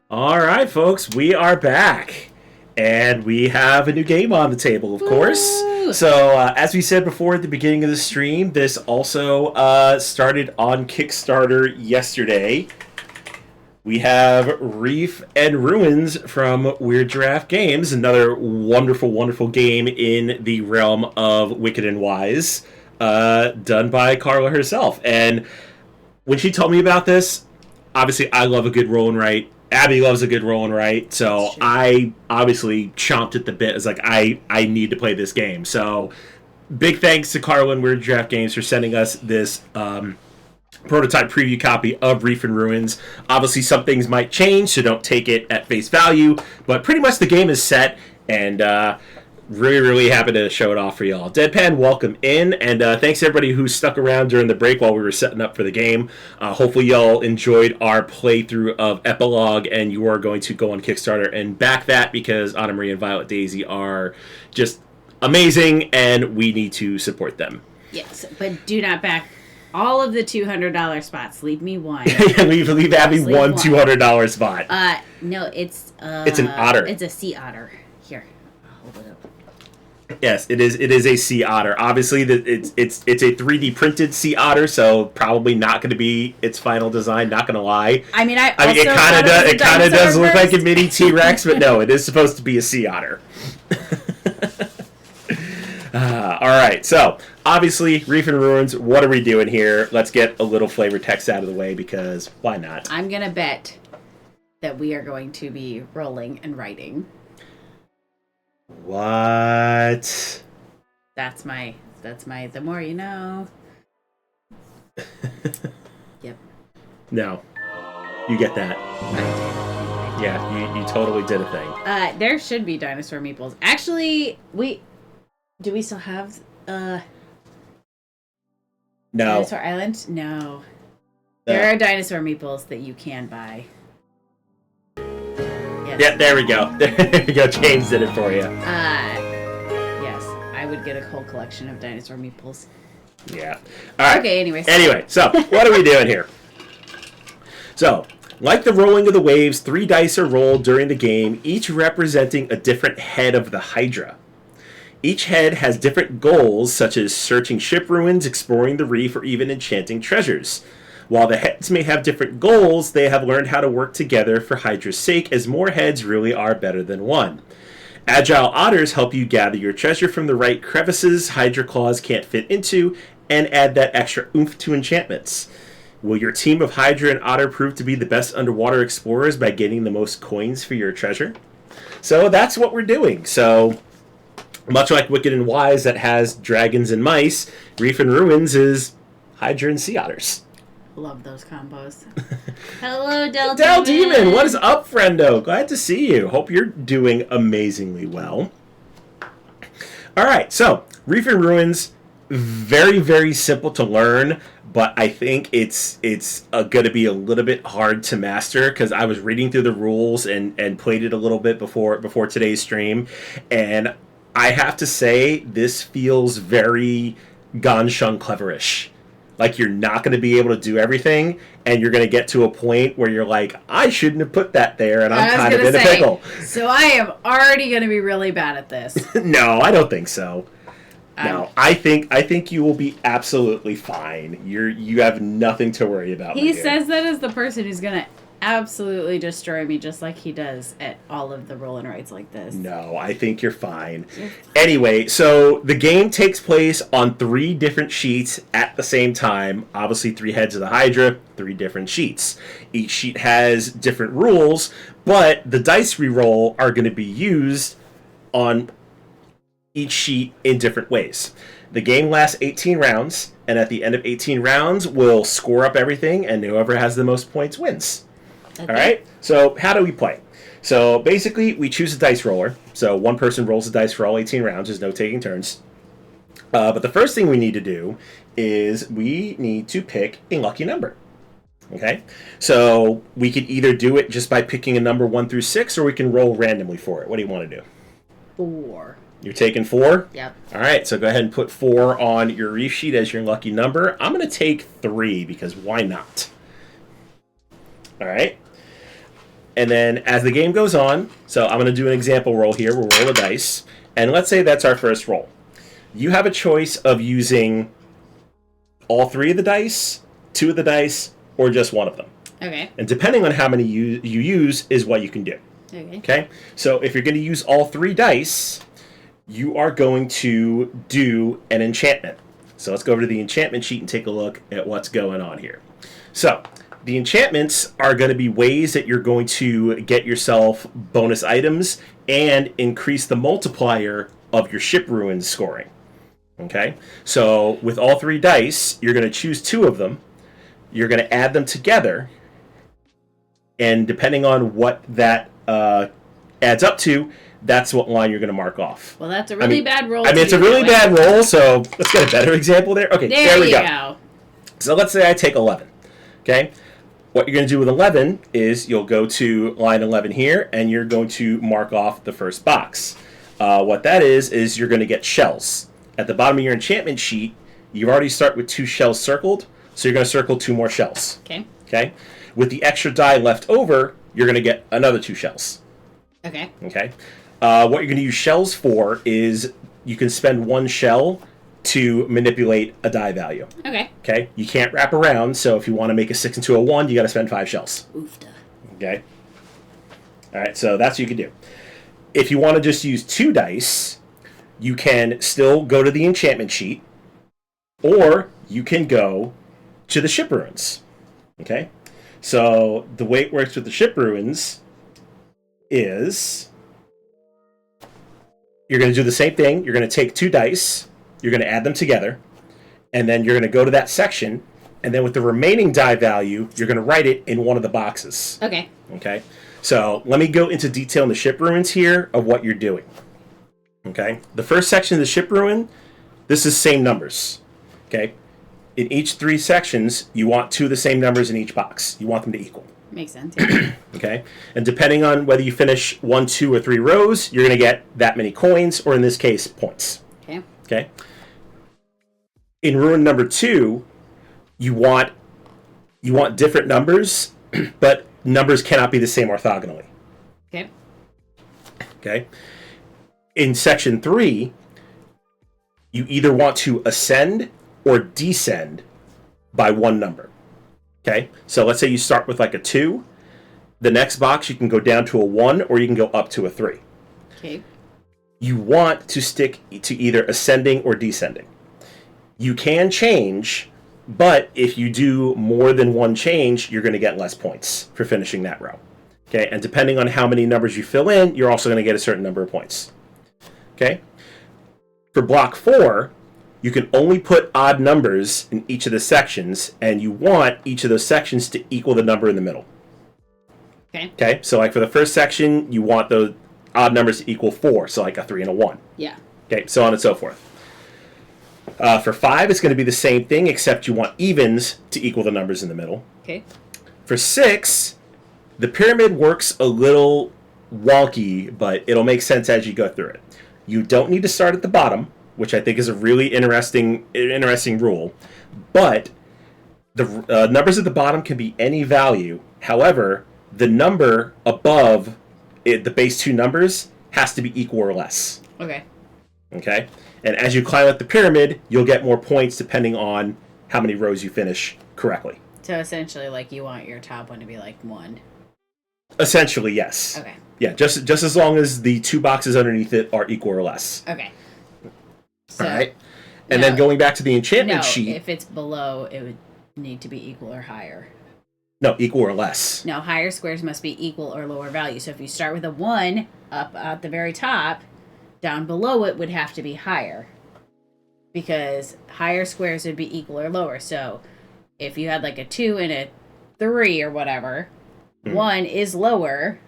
All right, folks, we are back. And we have a new game on the table, of course. Woo! So, as we said before at the beginning of the stream, this also started on Kickstarter yesterday. We have Reef Ruins from Weird Giraffe Games, another wonderful, wonderful game in the realm of Wicked and Wise, done by Carla herself. And when she told me about this, obviously I love a good roll and write. Abby loves a good roll and write, so I obviously chomped at the bit. It's like, I need to play this game. So, big thanks to Carla and Weird Giraffe Games for sending us this prototype preview copy of Reef Ruins. Obviously, some things might change, so don't take it at face value, but pretty much the game is set, and really, really happy to show it off for y'all. Deadpan, welcome in, and thanks to everybody who stuck around during the break while we were setting up for the game. Hopefully y'all enjoyed our playthrough of Epilogue, and you are going to go on Kickstarter and back that, because Anna Marie and Violet Daisy are just amazing, and we need to support them. Yes, but do not back all of the $200 spots. Leave me one. leave Abby Just leave one one. $200 spot. No, it's an otter. It's a sea otter. Here, I'll hold it up. Yes, it is. It is a sea otter. Obviously, it's a 3D printed sea otter, so probably not going to be its final design. Not going to lie. I mean, it kind of does look like a mini T-Rex, but no, it is supposed to be a sea otter. All right, so obviously, Reef Ruins. What are we doing here? Let's get a little flavor text out of the way, because why not? I'm gonna bet that we are going to be rolling and writing. What? That's my the more you know. Yep. No. You get that. I did. Yeah, you totally did a thing. There should be dinosaur meeples. Actually, do we still have No. Dinosaur Island? No. There are dinosaur meeples that you can buy. Yes. Yeah, there we go. There we go. James did it for you. Yes. I would get a whole collection of dinosaur meeples. Yeah. All right. Okay, anyways. Anyway, so what are we doing here? So, like the rolling of the waves, 3 dice are rolled during the game, each representing a different head of the Hydra. Each head has different goals, such as searching ship ruins, exploring the reef, or even enchanting treasures. While the heads may have different goals, they have learned how to work together for Hydra's sake, as more heads really are better than one. Agile otters help you gather your treasure from the right crevices Hydra claws can't fit into, and add that extra oomph to enchantments. Will your team of Hydra and Otter prove to be the best underwater explorers by getting the most coins for your treasure? So that's what we're doing. So, much like Wicked and Wise that has dragons and mice, Reef Ruins is Hydra and sea otters. Love those combos. Hello, Del Demon, what is up, friendo? Glad to see you. Hope you're doing amazingly well. All right, so Reef Ruins, very, very simple to learn, but I think it's going to be a little bit hard to master, because I was reading through the rules and played it a little bit before today's stream, and I have to say this feels very Ganshun Cleverish. Like you're not going to be able to do everything, and you're going to get to a point where you're like, I shouldn't have put that there, and I'm kind of in a pickle. So I am already going to be really bad at this. No, I don't think so. No, I think you will be absolutely fine. You have nothing to worry about. He says that as the person who's going to absolutely destroy me, just like he does at all of the roll and writes like this. No, I think you're fine. Anyway, so the game takes place on 3 different sheets at the same time. Obviously, 3 heads of the Hydra, 3 different sheets. Each sheet has different rules, but the dice we roll are going to be used on each sheet in different ways. The game lasts 18 rounds, and at the end of 18 rounds, we'll score up everything, and whoever has the most points wins. Okay. All right? So how do we play? So basically, we choose a dice roller. So one person rolls the dice for all 18 rounds. There's no taking turns. But the first thing we need to do is we need to pick a lucky number. Okay? So we could either do it just by picking a number 1 through 6, or we can roll randomly for it. What do you want to do? 4. You're taking 4? Yep. All right, so go ahead and put 4 on your reef sheet as your lucky number. I'm going to take 3 because why not? All right. And then as the game goes on, so I'm going to do an example roll here. We'll roll a dice. And let's say that's our first roll. You have a choice of using all 3 of the dice, 2 of the dice, or just one of them. Okay. And depending on how many you use is what you can do. Okay? So if you're going to use all 3 dice, you are going to do an enchantment. So let's go over to the enchantment sheet and take a look at what's going on here. So the enchantments are going to be ways that you're going to get yourself bonus items and increase the multiplier of your ship ruins scoring. Okay? So with all 3 dice, you're going to choose 2 of them. You're going to add them together. And depending on what that adds up to, that's what line you're going to mark off. Well, that's a really bad roll. It's a really bad roll, so let's get a better example there. Okay, there we go. So let's say I take 11. Okay? What you're going to do with 11 is you'll go to line 11 here, and you're going to mark off the first box. What that is you're going to get shells. At the bottom of your enchantment sheet, you already start with 2 shells circled, so you're going to circle 2 more shells. Okay? With the extra die left over, you're going to get another 2 shells. Okay? What you're going to use shells for is you can spend 1 shell to manipulate a die value. Okay? You can't wrap around, so if you want to make a 6 into a 1, you got to spend 5 shells. Oofda. Okay? Alright, so that's what you can do. If you want to just use 2 dice, you can still go to the enchantment sheet, or you can go to the ship ruins. Okay? So the way it works with the ship ruins is you're going to do the same thing. You're going to take 2 dice, you're going to add them together, and then you're going to go to that section, and then with the remaining die value, you're going to write it in one of the boxes. Okay? So let me go into detail in the ship ruins here of what you're doing. Okay? The first section of the ship ruin, this is same numbers. Okay? In each 3 sections, you want 2 of the same numbers in each box. You want them to equal. Makes sense. Yeah. Okay? And depending on whether you finish 1, 2, or 3 rows, you're going to get that many coins, or in this case, points. Okay? In ruin number 2, you want different numbers, but numbers cannot be the same orthogonally. Okay? In section 3, you either want to ascend or descend by 1 number. Okay? So let's say you start with like a 2. The next box, you can go down to a 1, or you can go up to a 3. Okay. You want to stick to either ascending or descending. You can change, but if you do more than 1 change, you're going to get less points for finishing that row. Okay? And depending on how many numbers you fill in, you're also going to get a certain number of points. Okay? For block 4, you can only put odd numbers in each of the sections, and you want each of those sections to equal the number in the middle. Okay? So like for the first section, you want those odd numbers to equal 4, so like a 3 and a 1. Yeah. Okay, so on and so forth. For 5, it's going to be the same thing, except you want evens to equal the numbers in the middle. Okay. For 6, the pyramid works a little wonky, but it'll make sense as you go through it. You don't need to start at the bottom, which I think is a really interesting rule, but the numbers at the bottom can be any value. However, the number above the base 2 numbers has to be equal or less. Okay? And as you climb up the pyramid, you'll get more points depending on how many rows you finish correctly. So essentially, like, you want your top one to be like 1. Essentially, yes. Okay. Yeah, just as long as the 2 boxes underneath it are equal or less. Okay. So, all right. And then going back to the enchantment sheet. If it's below, it would need to be equal or higher. No, equal or less. No, higher squares must be equal or lower value. So if you start with a 1 up at the very top, down below it would have to be higher. Because higher squares would be equal or lower. So if you had like a 2 and a 3 or whatever, 1 is lower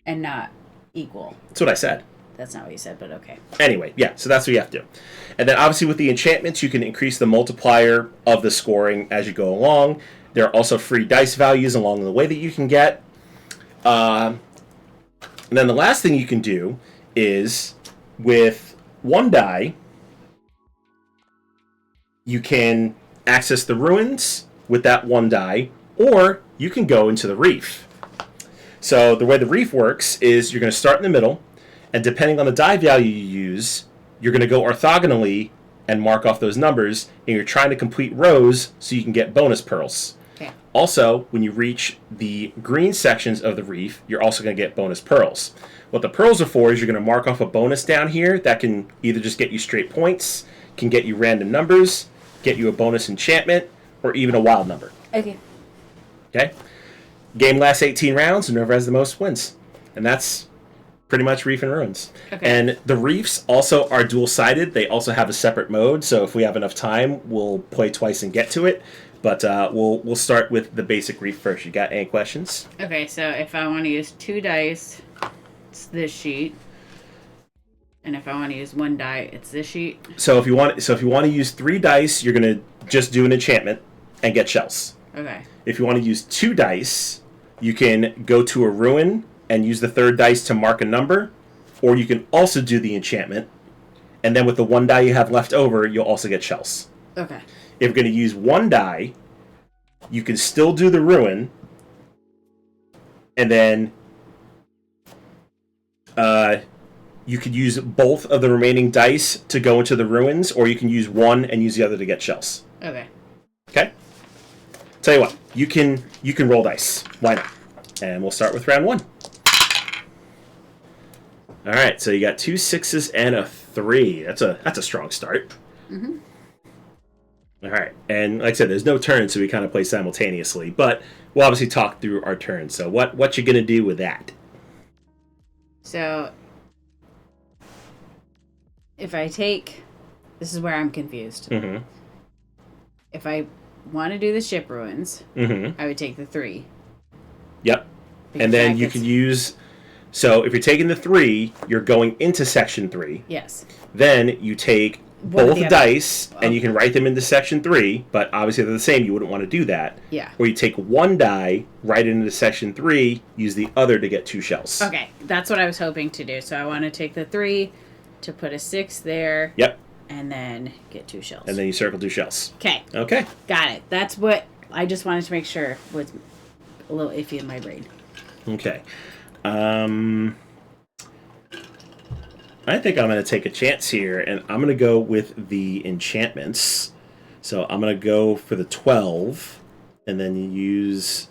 and not equal. That's what I said. That's not what you said, but okay. Anyway, yeah, so that's what you have to do. And then obviously with the enchantments, you can increase the multiplier of the scoring as you go along. There are also free dice values along the way that you can get. And then the last thing you can do is with 1 die, you can access the ruins with that 1 die, or you can go into the reef. So the way the reef works is you're going to start in the middle, and depending on the die value you use, you're going to go orthogonally and mark off those numbers, and you're trying to complete rows so you can get bonus pearls. Okay. Also, when you reach the green sections of the reef, you're also going to get bonus pearls. What the pearls are for is you're going to mark off a bonus down here that can either just get you straight points, can get you random numbers, get you a bonus enchantment, or even a wild number. Okay. Okay? Game lasts 18 rounds, and whoever has the most wins. And that's pretty much Reef and Ruins. Okay. And the reefs also are dual-sided. They also have a separate mode, so if we have enough time, we'll play twice and get to it. But we'll start with the basic reef first. You got any questions? Okay, so if I want to use 2 dice, it's this sheet. And if I want to use 1 die, it's this sheet. So if you want to use 3 dice, you're going to just do an enchantment and get shells. Okay. If you want to use 2 dice, you can go to a ruin and use the 3rd dice to mark a number, or you can also do the enchantment, and then with the 1 die you have left over, you'll also get shells. Okay. If you're going to use 1 die, you can still do the ruin, and then you could use both of the remaining dice to go into the ruins, or you can use 1 and use the other to get shells. Okay. Okay? Tell you what, you can roll dice. Why not? And we'll start with round 1. All right, so you got 2 6s and a 3. That's a strong start. Mm-hmm. All right, and like I said, there's no turn, so we kind of play simultaneously. But we'll obviously talk through our turns. So what you gonna do with that? So if I take, this is where I'm confused. Mm-hmm. If I want to do the ship ruins, Mm-hmm. I would take the 3. Yep. Because And then that you gets- can use. So if you're taking the 3, you're going into section 3. Yes. Then you take One of both the other. dice, and Oh. you can write them into section 3. But obviously they're the same. You wouldn't want to do that. Yeah. Or you take 1 die, write it into section 3, use the other to get 2 shells. Okay, that's what I was hoping to do. So I want to take the 3 to put a 6 there. Yep. And then get 2 shells. And then you circle 2 shells. Okay, Okay. got it. That's what I just wanted to make sure was a little iffy in my brain. Okay. I think I'm going to take a chance here, and I'm going to go with the enchantments. So I'm going to go for the 12, and then use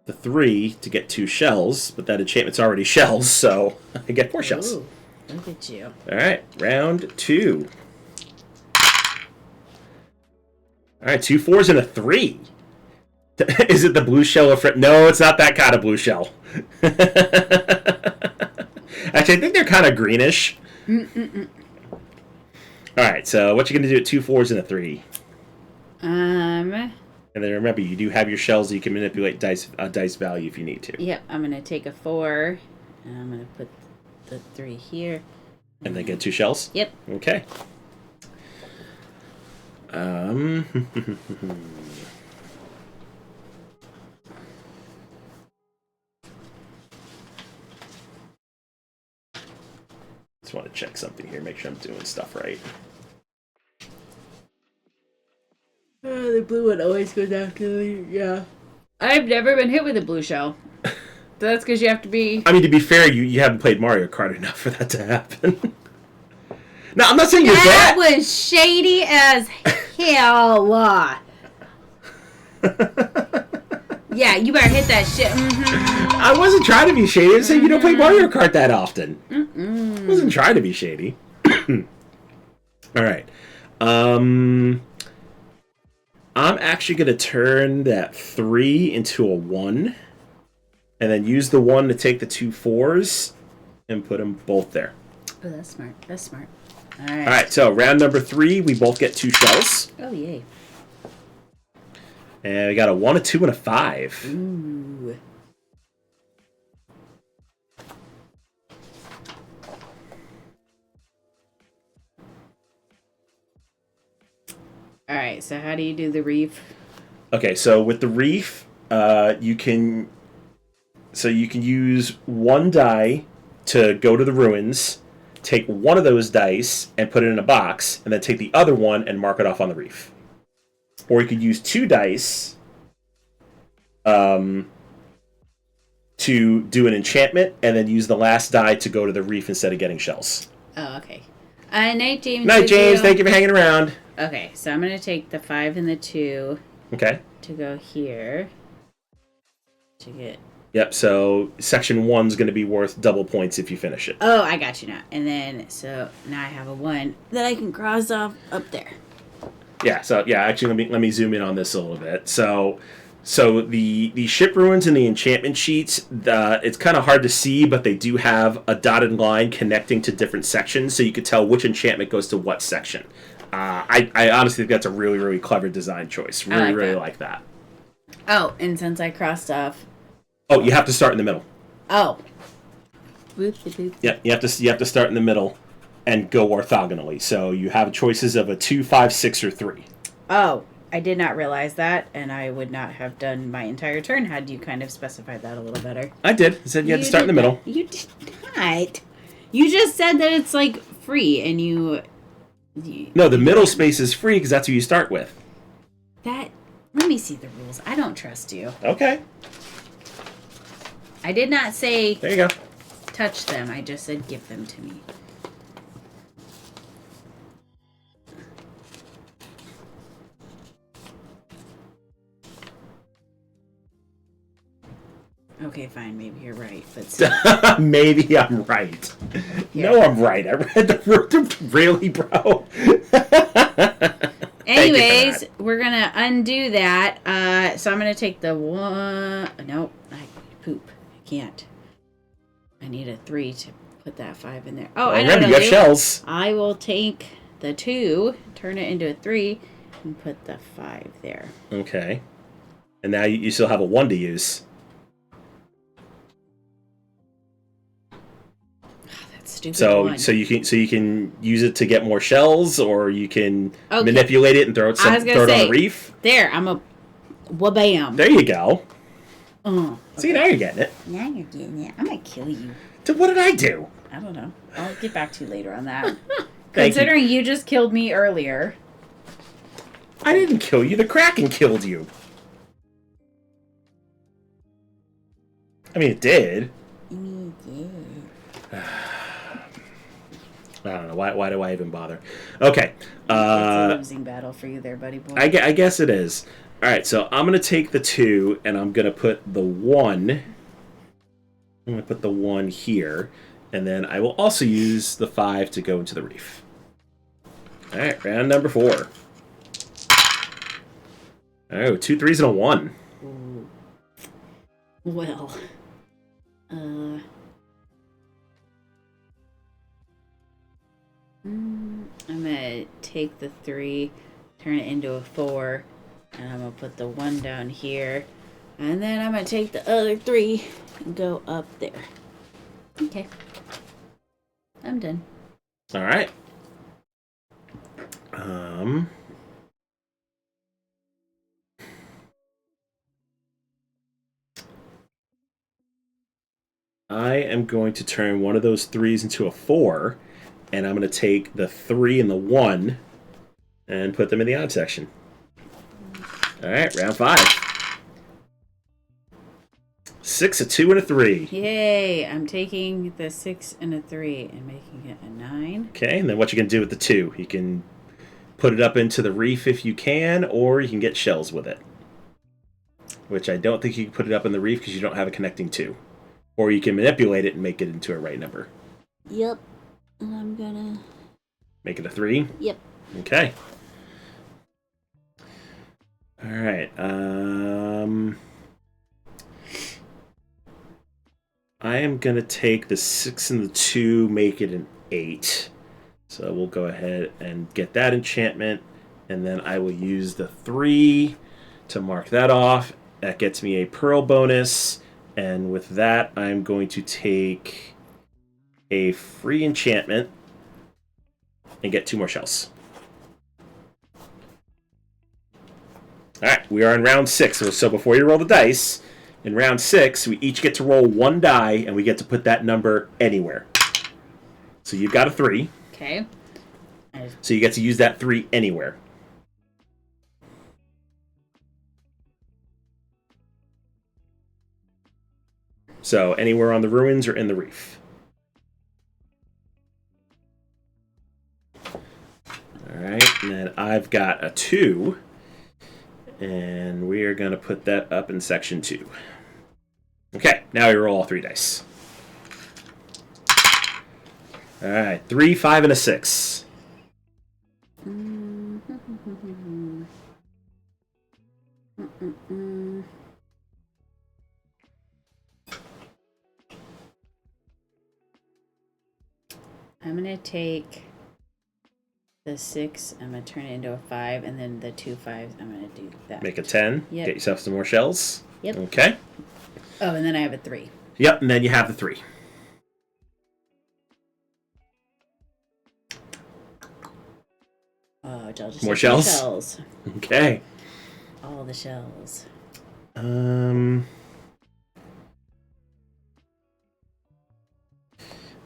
the 3 to get 2 shells, but that enchantment's already shells, so I get 4 shells. Ooh, look at you. All right, round 2. All right, 2 4s and a 3. Is it the blue shell or no, it's not that kind of blue shell. Actually, I think they're kind of greenish. All right, so what you gonna do at 2 4s and a 3? And then remember, you do have your shells that you can manipulate dice value if you need to. Yep, I'm gonna take a 4, and I'm gonna put the 3 here. And then get 2 shells? Yep. Okay. Just want to check something here, make sure I'm doing stuff right. The blue one always goes after the, yeah. I've never been hit with a blue shell. So that's because you have to be... I mean, to be fair, you haven't played Mario Kart enough for that to happen. No, I'm not saying you're That bad. was shady as hell. Yeah, you better hit that shit. Mm-hmm. I wasn't trying to be shady. I was saying you don't play Mario Kart that often. I wasn't trying to be shady. All right. I'm actually going to turn that 3 into a 1. And then use the 1 to take the 2 4s and put them both there. Oh, that's smart. That's smart. All All right. right, so round number 3, we both get 2 shells. Oh, yay. And we got a 1, a 2, and a 5. Ooh. All right, so how do you do the reef? Okay, so with the reef, you can use 1 die to go to the ruins, take 1 of those dice and put it in a box, and then take the other 1 and mark it off on the reef. Or you could use 2 dice to to do an enchantment, and then use the last die to go to the reef instead of getting shells. Oh, okay. Night, James. Night, James. Thank you for hanging around. Okay, so I'm going to take the 5 and the 2 Okay. to go here to get... Yep, so section 1's going to be worth double points if you finish it. Oh, I got you now. And then, so now I have a 1 that I can cross off up there. Yeah, so yeah, actually let me zoom in on this a little bit. So the ship ruins and the enchantment sheets, it's kind of hard to see, but they do have a dotted line connecting to different sections, so you could tell which enchantment goes to what section. I honestly think that's a really, really clever design choice. Really like that. Oh, and since I crossed off... Oh, you have to start in the middle. Oh. Boop. Yeah, you have to start in the middle and go orthogonally. So you have choices of a 2, 5, 6, or 3. Oh, I did not realize that, and I would not have done my entire turn had you kind of specified that a little better. I did. I said you had to start in the middle. You did not. You just said that it's like free, and you no, the middle space is free because that's who you start with. Let me see the rules. I don't trust you. Okay. I did not say There you go. touch them. I just said give them to me. Okay, fine. Maybe you're right, but still. Maybe I'm right. Yeah. No, I'm right. I read the room. Really, bro? Anyways, we're going to undo that. So I'm going to take the 1. Nope. I poop. I can't. I need a 3 to put that 5 in there. Oh, I know remember, what I'll you have do. shells. I will take the 2, turn it into a 3, and put the 5 there. Okay. And now you still have a 1 to use. Stupid So 1. so you can use it to get more shells, or you can manipulate it and throw it on the reef. There, I'm a wabam. There you go. Oh, See, now you're getting it. now you're getting it. I'm gonna kill you. So what did I do? I don't know. I'll get back to you later on that. Thank Considering you just killed me earlier. I didn't kill you. The Kraken killed you. I mean, it did. I don't know. Why do I even bother? Okay. It's a losing battle for you there, buddy boy. I guess it is. All right, so I'm going to take the 2, and I'm going to put the 1. I'm going to put the 1 here, and then I will also use the 5 to go into the reef. All right, round number 4. Oh, 2 3s and a 1. Ooh. Well, I'm gonna take the 3, turn it into a 4, and I'm gonna put the 1 down here, and then I'm gonna take the other 3 and go up there. Okay, I'm done. All right. I am going to turn one of those 3s into a 4, and I'm going to take the 3 and the 1 and put them in the odd section. All right, round 5. 6, a 2, and a 3. Yay! I'm taking the 6 and a 3 and making it a 9. Okay, and then what you can do with the 2? You can put it up into the reef if you can, or you can get shells with it. Which I don't think you can put it up in the reef because you don't have a connecting 2. Or you can manipulate it and make it into a right number. Yep. And I'm gonna... Make it a 3? Yep. Okay. All right. I am going to take the 6 and the 2, make it an 8. So we'll go ahead and get that enchantment. And then I will use the 3 to mark that off. That gets me a pearl bonus. And with that, I'm going to take a free enchantment and get 2 more shells. Alright, we are in round 6. So before you roll the dice, in round 6, we each get to roll 1 die, and we get to put that number anywhere. So you've got a 3. Okay. So you get to use that 3 anywhere. So anywhere on the ruins or in the reef. Alright, and then I've got a 2. And we are going to put that up in section 2. Okay, now we roll all 3 dice. Alright, 3, 5, and a 6. I'm going to take the 6, I'm going to turn it into a 5, and then the 2 5s, I'm going to do that. Make a 10. Yep. Get yourself some more shells. Yep. Okay. Oh, and then I have a 3. Yep, and then you have the 3. Oh, I'll just More take shells? Okay. All the shells.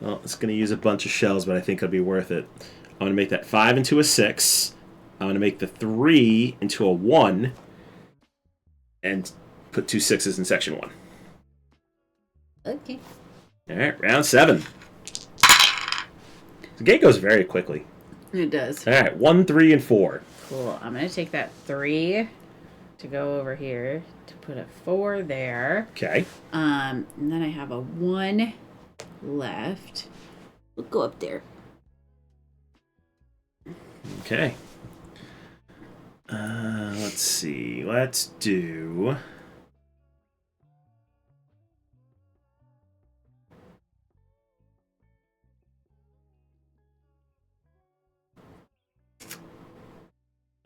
Well, it's going to use a bunch of shells, but I think it'll be worth it. I'm going to make that 5 into a 6. I'm going to make the 3 into a 1. And put 2 6s in section 1. Okay. Alright, round 7. The game goes very quickly. It does. Alright, 1, 3, and 4. Cool. I'm going to take that 3 to go over here to put a 4 there. Okay. And then I have a 1 left. We'll go up there. Okay. Let's see. Let's do...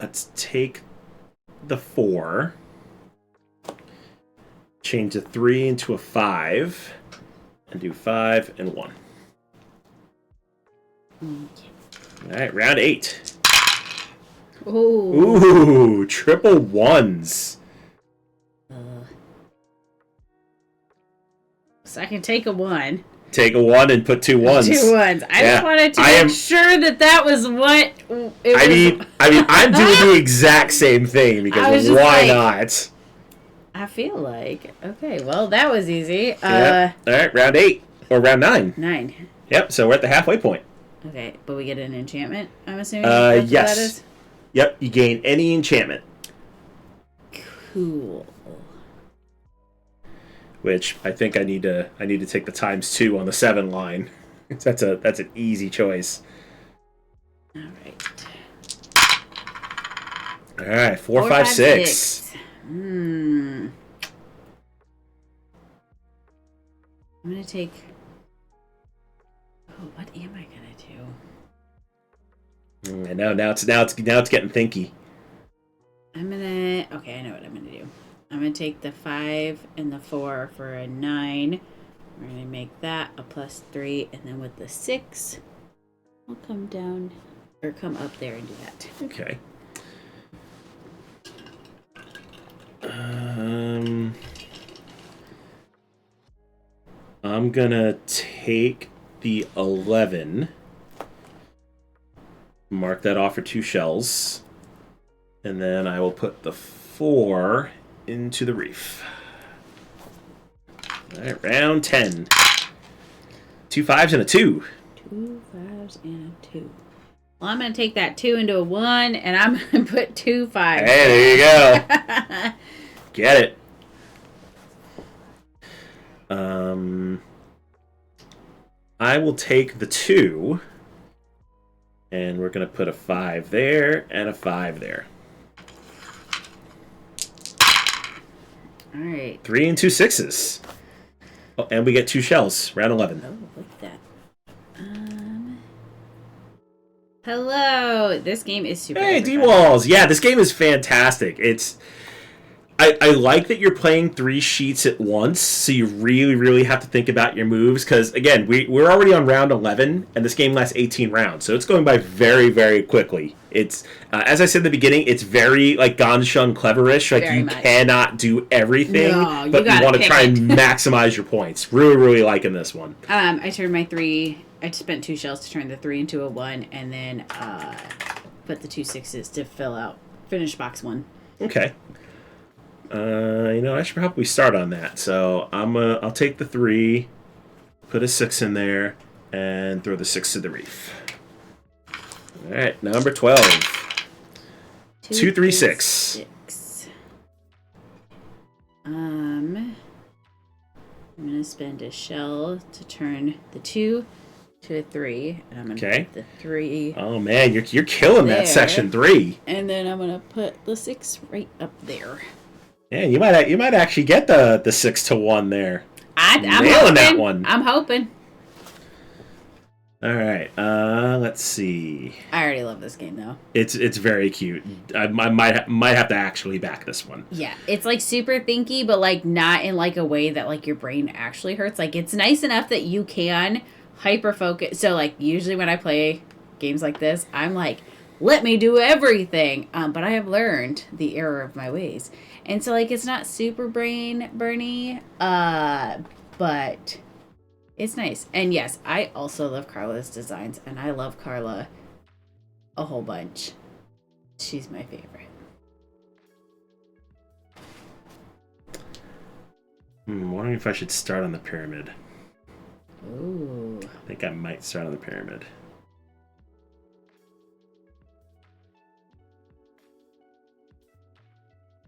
Let's take the 4, change the 3 into a 5, and do 5 and 1. All right, round 8. Ooh. Ooh, triple 1s. So I can take a 1. Take a 1 and put 2 1s. 2 1s. I Yeah, just wanted to I make am- sure that was what it was. I mean, I'm doing the exact same thing I was because just why like- not? I feel like. Okay, well, that was easy. Yeah. All right, round 8 or round 9. 9. Yep. So we're at the halfway point. Okay, but we get an enchantment, I'm assuming? That's what Yes. that is? Yep. You gain any enchantment, Cool. which I think I need to take the ×2 on the 7 line. That's an easy choice. All right. All right, 4, 5, 6. I'm gonna take. Oh, what am I gonna do? And now it's getting thinky. I'm gonna. Okay, I know what I'm gonna do. I'm gonna take the 5 and the 4 for a 9. We're gonna make that a +3, and then with the 6, I'll come down or come up there and do that. Okay. I'm gonna take the 11. Mark that off for 2 shells. And then I will put the 4 into the reef. Alright, round 10. 2 5s and a 2. 2 5s and a 2. Well, I'm gonna take that 2 into a 1, and I'm gonna put 2 5s. Hey, there you go. Get it. I will take the 2. And we're going to put a 5 there and a 5 there. All right. 3 and 2 6s. Oh, and we get 2 shells. Round 11. Oh, look at that. Hello. This game is super. Hey, fun. D-Walls. Yeah, this game is fantastic. I like that you're playing 3 sheets at once, so you really, really have to think about your moves. Because, again, we're already on round 11, and this game lasts 18 rounds, so it's going by very, very quickly. It's, as I said in the beginning, it's very, like, Ganshun cleverish. Like, Very you much. cannot do everything, No, you but you gotta want to pick try it. and maximize your points. Really, really liking this one. I turned my 3. I spent 2 shells to turn the 3 into a 1, and then put the 2 6s to finish box 1. Okay. I should probably start on that. So I'll take the 3, put a 6 in there, and throw the 6 to the reef. All right, number 12. 2, 3, 6. I'm gonna spend a shell to turn the 2 to a 3, and I'm gonna put the 3. Oh man, you're killing that section 3. And then I'm gonna put the 6 right up there. Yeah, you might actually get the 6 to 1 there. I'm nailing hoping. that one. I'm hoping. All right, let's see. I already love this game though. It's very cute. I might have to actually back this one. Yeah, it's like super thinky, but like not in like a way that like your brain actually hurts. Like it's nice enough that you can hyper focus. So like usually when I play games like this, I'm like, let me do everything. But I have learned the error of my ways, and so like it's not super brain burny. But it's nice. And yes, I also love Carla's designs, and I love Carla a whole bunch. She's my favorite. I'm wondering if I should start on the pyramid. Ooh. I think I might start on the pyramid.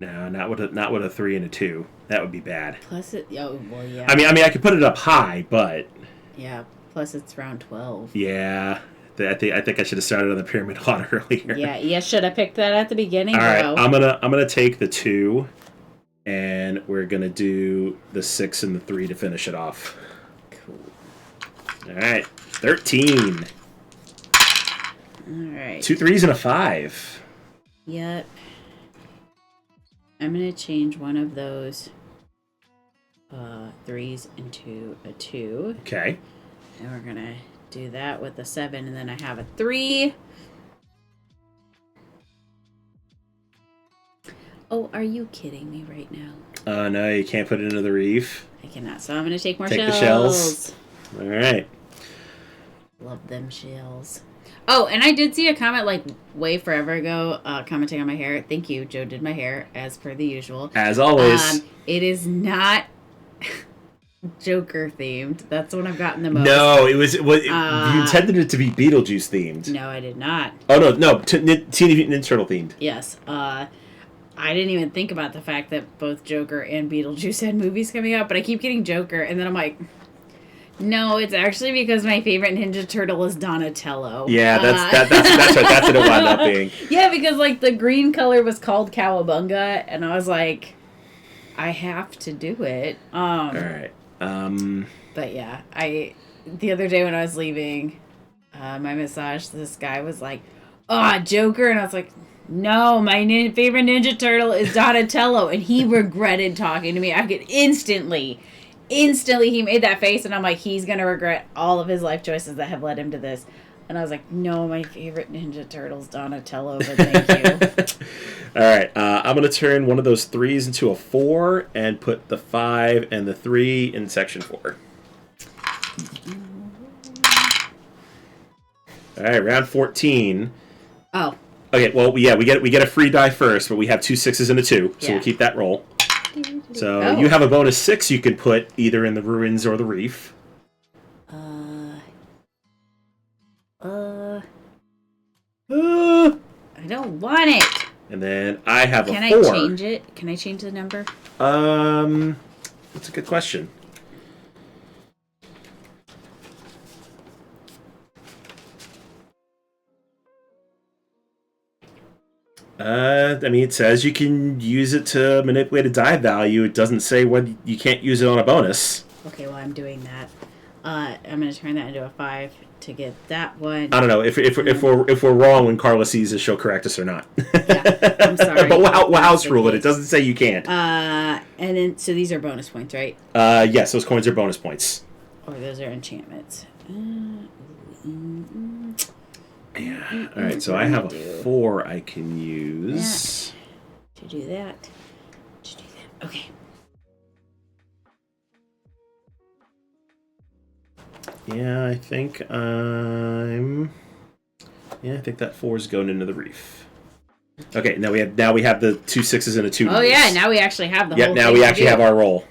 No, not with a 3 and a 2. That would be bad. Plus it. Oh well, yeah. I mean, I could put it up high, but yeah. Plus it's round 12. yeah, I think I should have started on the pyramid a lot earlier. Yeah. Yeah. Should I pick that at the beginning? All right, though? I'm gonna take the 2, and we're gonna do the 6 and the 3 to finish it off. Cool. All right, 13. All right. 2 3s and a 5. Yep. I'm gonna change one of those 3s into a 2. Okay. And we're gonna do that with a 7, and then I have a 3. Oh, are you kidding me right now? No, you can't put it into the reef. I cannot. So I'm gonna take more Take shells. the shells. All right. Love them shells. Oh, and I did see a comment like way forever ago commenting on my hair. Thank you. Joe did my hair as per the usual. As always. It is not Joker themed. That's the one I've gotten the most. No, you intended it to be Beetlejuice themed. No, I did not. Oh no, Teenage Mutant Ninja Turtle themed. Yes. I didn't even think about the fact that both Joker and Beetlejuice had movies coming out, but I keep getting Joker, and then I'm like, no, it's actually because my favorite Ninja Turtle is Donatello. Yeah, that's right. That's what it wound up being. Yeah, because like the green color was called Cowabunga, and I was like, I have to do it. All right. But yeah, the other day when I was leaving my massage, this guy was like, "Oh, Joker," and I was like, "No, my favorite Ninja Turtle is Donatello," and he regretted talking to me. I could instantly he made that face, and I'm like, he's gonna regret all of his life choices that have led him to this. And I was like, no, my favorite Ninja Turtle's Donatello, but thank you. All right, I'm going to turn one of those 3s into a 4 and put the 5 and the 3 in section 4. All right, round 14. Oh. Okay, well, yeah, we get a free die first, but we have 2 6s and a 2, so Yeah. we'll keep that roll. So you have a bonus 6 you can put either in the ruins or the reef. I don't want it. And then I have a 4. Can I change it? Can I change the number? That's a good question. I mean, it says you can use it to manipulate a die value. It doesn't say when you can't use it on a bonus. Okay, well, I'm doing that. I'm going to turn that into a 5 to get that one. I don't know if we're wrong when Carla sees this, she'll correct us or not. Yeah, I'm sorry. But we'll house rule it. It doesn't say you can't. And then, so these are bonus points, right? Yes, those coins are bonus points. Or those are enchantments. Yeah. All right. So I have a 4 I can use. To do that. Okay. Yeah, I think I think that 4 is going into the reef. Okay, now we have the 2 6s and a 2. Oh yeah, now we actually have the Yep, whole now thing we to actually do. have our roll.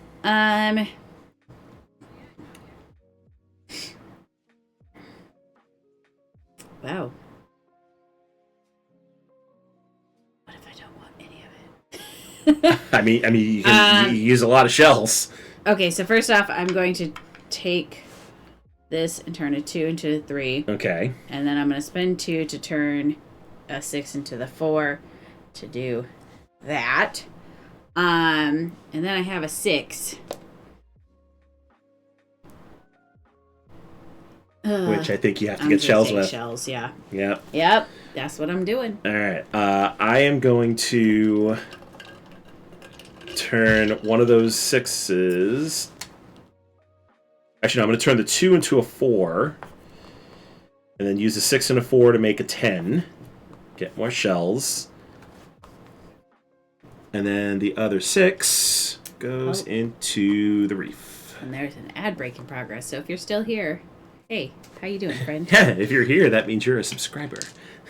Wow. What if I don't want any of it? I mean, you use a lot of shells. Okay, so first off, I'm going to take this and turn a 2 into a 3. Okay. And then I'm going to spend 2 to turn a 6 into the 4 to do that. And then I have a 6. Which I think you have to I'm get gonna shells take with. Shells, yeah. Yep. Yep, that's what I'm doing. All right. I am going to turn one of those 6s. Actually, no, I'm going to turn the 2 into a 4. And then use a 6 and a 4 to make a 10. Get more shells. And then the other 6 goes into the reef. And there's an ad break in progress, so if you're still here, hey, how you doing, friend? Yeah, if you're here, that means you're a subscriber.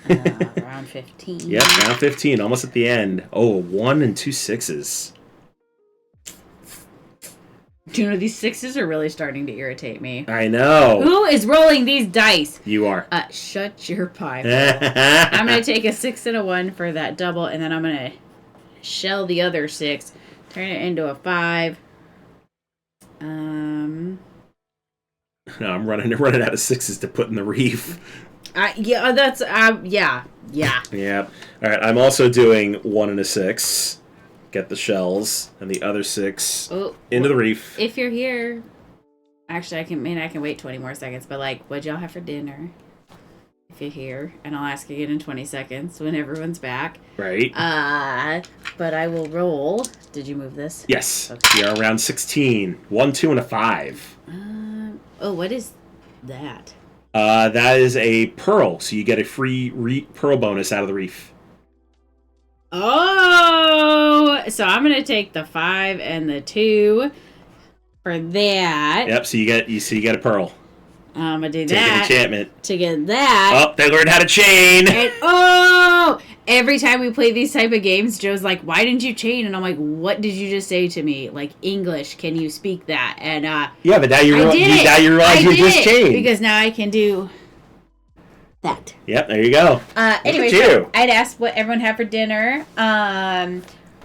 Round 15. Yep, round 15, almost at the end. Oh, 1 and 2 6s. Do you know these 6s are really starting to irritate me? I know. Who is rolling these dice? You are. Shut your pie hole. I'm going to take a 6 and a 1 for that double, and then I'm going to shell the other 6, turn it into a 5. No, I'm running out of 6s to put in the reef. Yeah, that's yeah. Yep. All right, I'm also doing 1 and a 6. Get the shells, and the other 6 into the reef. If you're here, actually, I can wait 20 more seconds. But like, what'd y'all have for dinner? If you're here, and I'll ask again in 20 seconds when everyone's back. Right. But I will roll. Did you move this? Yes. Okay. We are around 16. 1, 2, and a 5. What is that? That is a pearl, so you get a free pearl bonus out of the reef. Oh, so I'm gonna take the 5 and the 2 for that. Yep. So you get a pearl. I'm gonna do Take an that enchantment. to get that. Oh, they learned how to chain. And every time we play these type of games, Joe's like, "Why didn't you chain?" And I'm like, "What did you just say to me? Like English? Can you speak that?" And yeah, but now you realize you just chained because now I can do that. Yep, there you go. Anyway, so I'd asked what everyone had for dinner.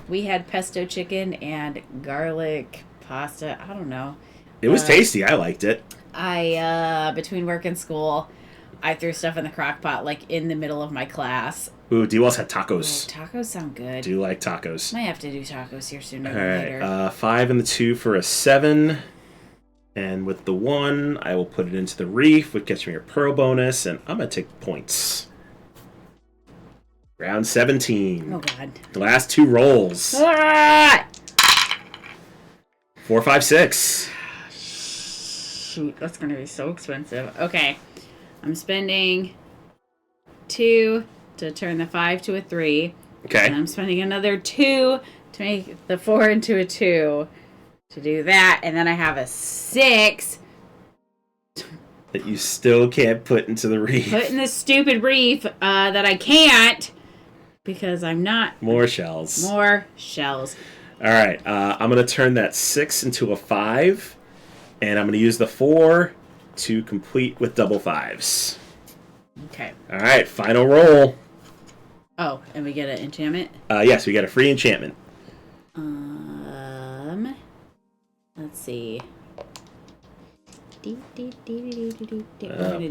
We had pesto chicken and garlic pasta. I don't know. It was tasty. I liked it. I between work and school, I threw stuff in the crock pot like in the middle of my class. Ooh, do you also have tacos? Oh, tacos sound good. Do you like tacos? Might have to do tacos here sooner All than right, later. 5 and the 2 for a 7. And with the 1, I will put it into the reef, which gets me a pearl bonus, and I'm going to take points. Round 17. Oh, God. The last 2 rolls. Ah! 4, 5, 6. Shoot, that's going to be so expensive. Okay. I'm spending 2 to turn the 5 to a 3. Okay. And I'm spending another 2 to make the 4 into a 2. To do that, and then I have a 6 that you still can't put into the reef. put in this stupid reef that I can't because I'm not. More shells. More shells. All right, I'm going to turn that 6 into a 5, and I'm going to use the 4 to complete with double 5s. Okay. All right, final roll. Oh, and we get an enchantment? Yes, we got a free enchantment. Let's see. We're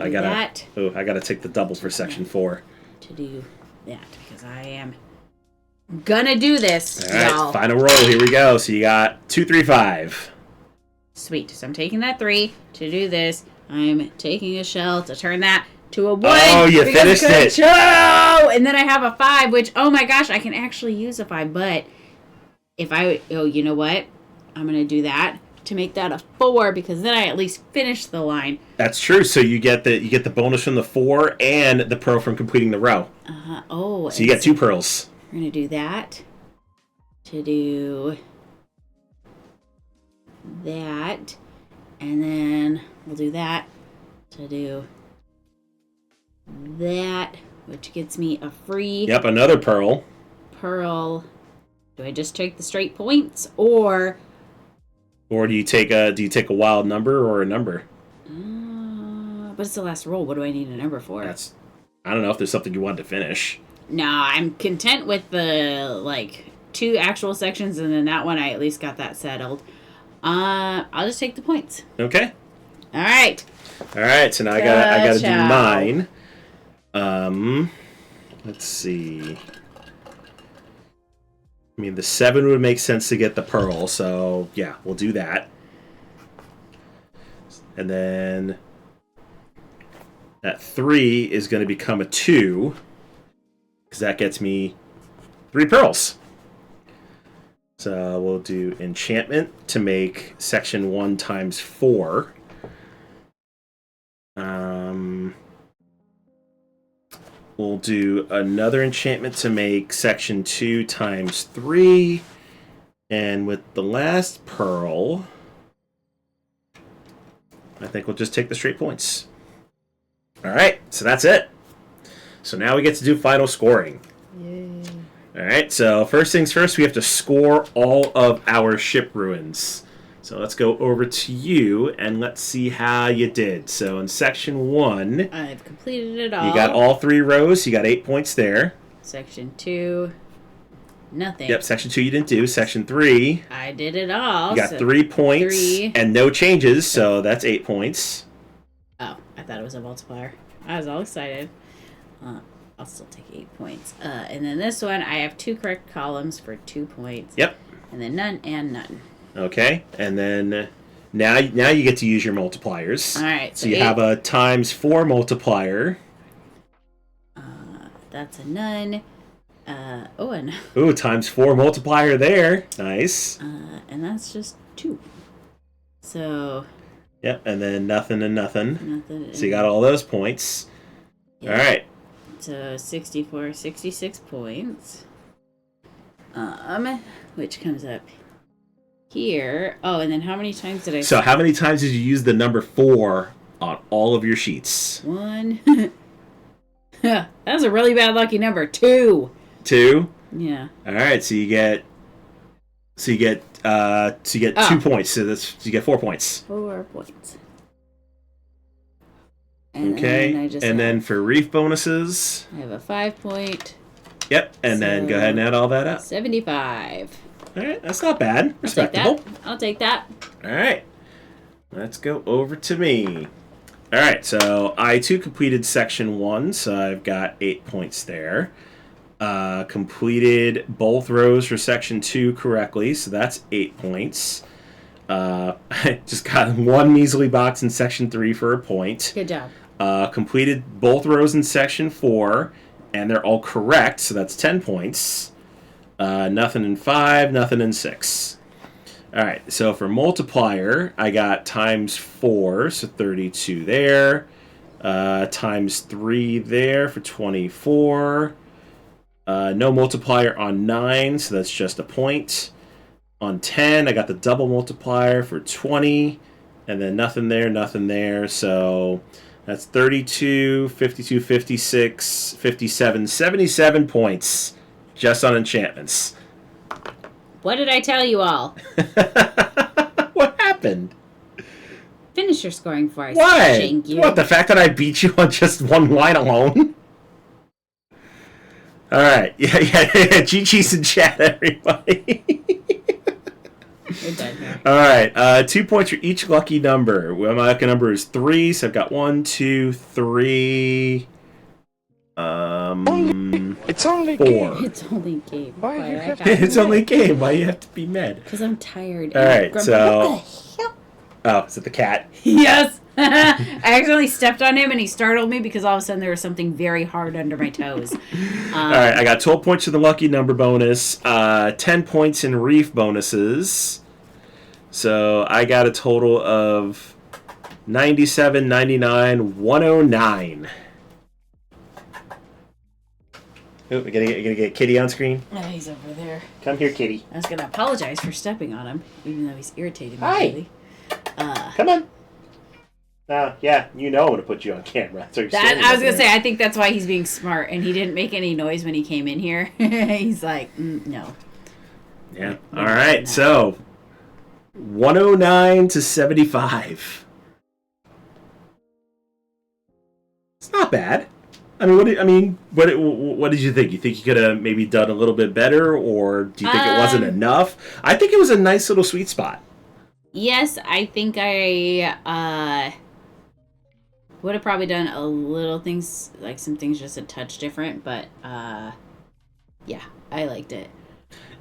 I gotta take the double for section 4. To do that because I am gonna do this. All right, y'all. final roll. Here we go. So you got 2, 3, 5. Sweet. So I'm taking that 3 to do this. I'm taking a shell to turn that to a 1. Oh, you finished it. Show! And then I have a 5, which, oh my gosh, I can actually use a 5. But if you know what? I'm going to do that to make that a 4 because then I at least finish the line. That's true. So you get the bonus from the 4 and the pearl from completing the row. Oh. So you get 2 pearls. We're going to do that to do that. And then we'll do that to do that, which gets me a free. Yep, another pearl. pearl, do I just take the straight points, or do you take a wild number or a number? but it's the last roll. What do I need a number for? I don't know if there's something you want to finish. No, I'm content with the 2 actual sections, and then that one I at least got that settled. I'll just take the points. Okay. All right. So now I gotta do mine. Let's see. I mean, the 7 would make sense to get the pearl, so yeah, we'll do that. And then that 3 is going to become a 2, because that gets me 3 pearls. So we'll do enchantment to make section 1 times 4. We'll do another enchantment to make section 2 times 3. And with the last pearl, I think we'll just take the straight points. Alright, so that's it. So now we get to do final scoring. Yay. Alright, so first things first, we have to score all of our ship ruins. So let's go over to you and let's see how you did. So in section 1, I've completed it all. you got all 3 rows. You got 8 points there. Section 2, nothing. Yep, section 2 you didn't do. Section 3, I did it all. you got 3 points 3. and no changes, so that's 8 points. Oh, I thought it was a multiplier. I was all excited. I'll still take 8 points. And then this one, I have 2 correct columns for 2 points. Yep. And then none and none. Okay, and then now you get to use your multipliers. All right. So you have a times 4 multiplier. That's a none. And Ooh, times 4 multiplier there. Nice. and that's just 2. So. Yep, and then nothing and nothing. Nothing. So you got all those points. Yeah. All right. So 66 points. Which comes up here. Oh, and then how many times did I? So how many times did you use the number 4 on all of your sheets? 1. That's a really bad lucky number. 2. 2. Yeah. All right. So you get 2 points. So you get 4 points. 4 points. And Okay. then then for reef bonuses. I have a 5 point. Yep. And then go ahead and add all that up. 75. All right. That's not bad. I'll take Respectable. that. I'll take that. All right. Let's go over to me. All right. So I too completed section 1. So I've got 8 points there. Completed both rows for section 2 correctly. So that's 8 points. I just got 1 measly box in section 3 for a point. Good job. Completed both rows in section 4, and they're all correct, so that's 10 points. Nothing in 5, nothing in 6. Alright, so for multiplier, I got times 4, so 32 there. Times 3 there for 24. No multiplier on 9, so that's just a point. On 10, I got the double multiplier for 20, and then nothing there, so that's 32, 52, 56, 57, 77 points just on enchantments. What did I tell you all? What happened? Finish your scoring for us. What? Shank you. What, the fact that I beat you on just 1 line alone? Alright, yeah, GG's in chat, everybody. We're done here. Alright, 2 points for each lucky number. Well, my lucky number is 3, so I've got 1, 2, 3. It's only 4. It's only a game. Why you have to- It's only a game. Why you have to be mad? Because I'm tired. All right, Grumpy. so- What the hell? Oh, is it the cat? Yes! I accidentally stepped on him and he startled me because all of a sudden there was something very hard under my toes. Alright, I got 12 points for the lucky number bonus, 10 points in reef bonuses. So I got a total of 97, 99, 109. Oh, we're gonna get Kitty on screen. Oh, he's over there. Come here, Kitty. I was going to apologize for stepping on him, even though he's irritating me Hi. lately. Come on. Yeah, you know I'm going to put you on camera. So I was going to say, I think that's why he's being smart, and he didn't make any noise when he came in here. He's like, no. Yeah. All right, so 109 to 75. It's not bad. I mean, what did you think? You think you could have maybe done a little bit better, or do you think it wasn't enough? I think it was a nice little sweet spot. Yes, I think I would have probably done a little things, like some things just a touch different, but yeah, I liked it.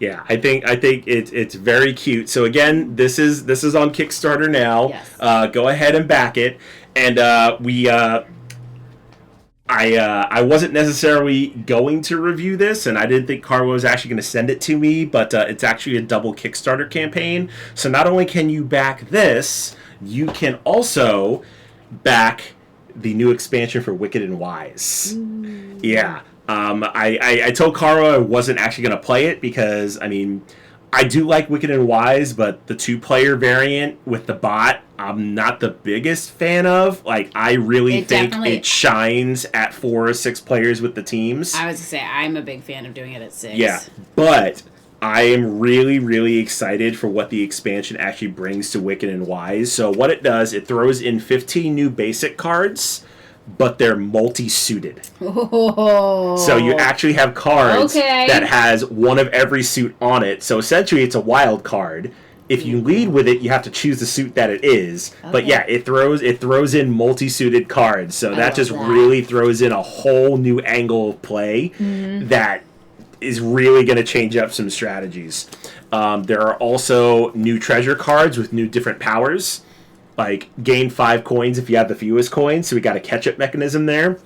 Yeah, I think it's very cute. So again, this is on Kickstarter now. Yes. Go ahead and back it, and I wasn't necessarily going to review this, and I didn't think Carlo was actually going to send it to me, but it's actually a double Kickstarter campaign. So not only can you back this, you can also back the new expansion for Wicked and Wise. Yeah. I told Carlo I wasn't actually going to play it because, I mean, I do like Wicked and Wise, but the 2-player variant with the bot, I'm not the biggest fan of. Like, I really think it shines at 4 or 6 players with the teams. I was going to say, I'm a big fan of doing it at 6. Yeah, but I am really, really excited for what the expansion actually brings to Wicked and Wise. So what it does, it throws in 15 new basic cards, but they're multi-suited. Oh. So you actually have cards that has one of every suit on it. So essentially it's a wild card. If you lead with it, you have to choose the suit that it is. Okay. But yeah, it throws in multi-suited cards. So that just really throws in a whole new angle of play that is really going to change up some strategies. There are also new treasure cards with new different powers. Like, gain 5 coins if you have the fewest coins, so we got a catch-up mechanism there.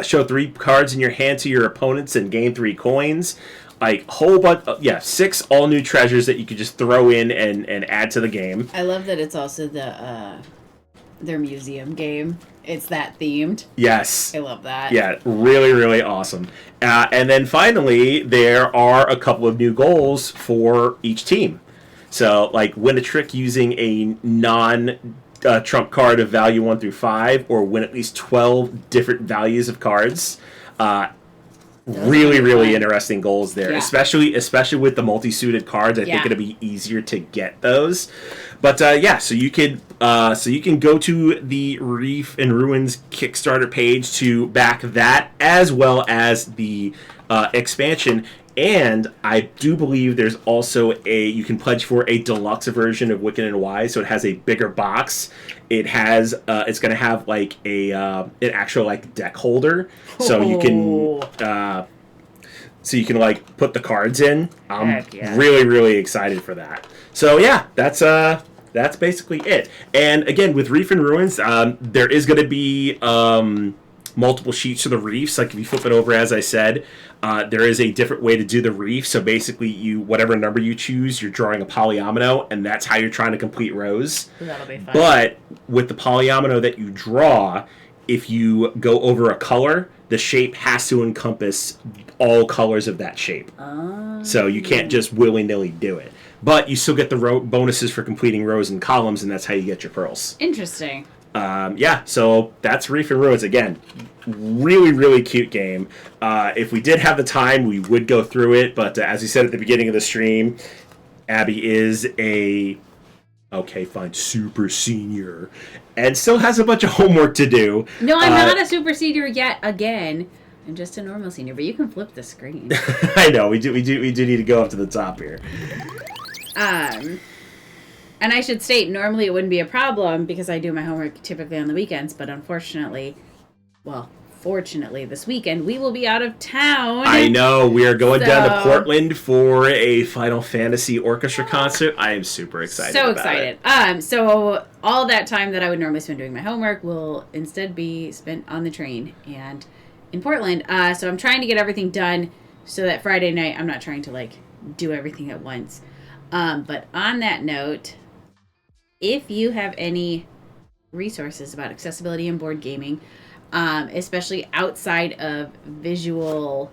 Show 3 cards in your hand to your opponents and gain 3 coins. Like, whole bunch, 6 all-new treasures that you could just throw in and add to the game. I love that it's also their museum game. It's that themed. Yes. I love that. Yeah, really, really awesome. And then finally, there are a couple of new goals for each team. So, like, win a trick using a non-trump card of value 1 through 5, or win at least 12 different values of cards. Really interesting goals there, especially with the multi-suited cards. I think it'll be easier to get those. But so you can go to the Reef and Ruins Kickstarter page to back that, as well as the expansion. And I do believe there's also you can pledge for a deluxe version of Wicked and Wise, so it has a bigger box. It has it's going to have like an actual like deck holder, so you can like put the cards in. I'm really excited for that. So yeah, that's basically it. And again, with Reef and Ruins, there is going to be multiple sheets of the reefs. Like if you flip it over, as I said, there is a different way to do the reef. So basically, whatever number you choose, you're drawing a polyomino, and that's how you're trying to complete rows. That'll be fun. But with the polyomino that you draw, if you go over a color, the shape has to encompass all colors of that shape. So you can't just willy-nilly do it. But you still get the bonuses for completing rows and columns, and that's how you get your pearls. Interesting. So that's Reef and Ruins. Again, really cute game. If we did have the time, we would go through it, but as we said at the beginning of the stream, Abby is super senior, and still has a bunch of homework to do. No, I'm not a super senior yet. Again, I'm just a normal senior, but you can flip the screen. I know, we do need to go up to the top here. And I should state, normally it wouldn't be a problem because I do my homework typically on the weekends, but fortunately this weekend we will be out of town. I know, we are going down to Portland for a Final Fantasy orchestra concert. I am super excited. So excited. So all that time that I would normally spend doing my homework will instead be spent on the train and in Portland. So I'm trying to get everything done so that Friday night I'm not trying to do everything at once. But on that note, if you have any resources about accessibility in board gaming, especially outside of visual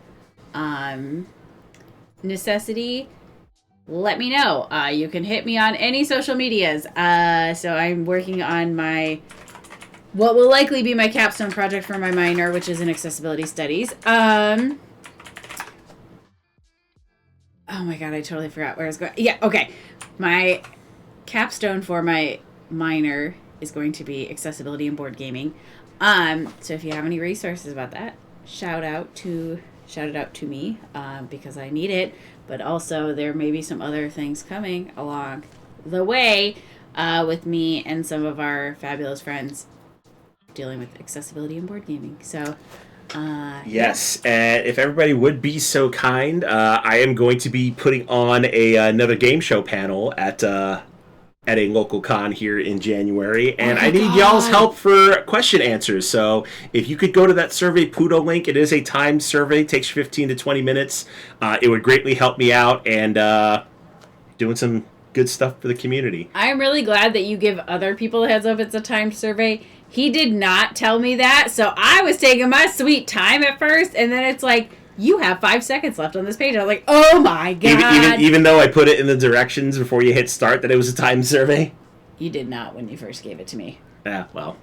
necessity, let me know. You can hit me on any social medias. So I'm working on my what will likely be my capstone project for my minor, which is in accessibility studies. Oh my god, I totally forgot where I was going. Yeah, okay. My capstone for my minor is going to be accessibility and board gaming. So if you have any resources about that, shout it out to me, because I need it. But also there may be some other things coming along the way with me and some of our fabulous friends dealing with accessibility and board gaming. So yes, and if everybody would be so kind, I am going to be putting on another game show panel at a local con here in January, and I need y'all's help for question answers. So if you could go to that Survey Pluto link, it is a timed survey, takes 15 to 20 minutes. It would greatly help me out and doing some good stuff for the community. I'm really glad that you give other people a heads up it's a timed survey. He did not tell me that, so I was taking my sweet time at first, and then it's like, you have 5 seconds left on this page. I was like, oh my god. Even though I put it in the directions before you hit start that it was a timed survey? You did not when you first gave it to me. Yeah, well.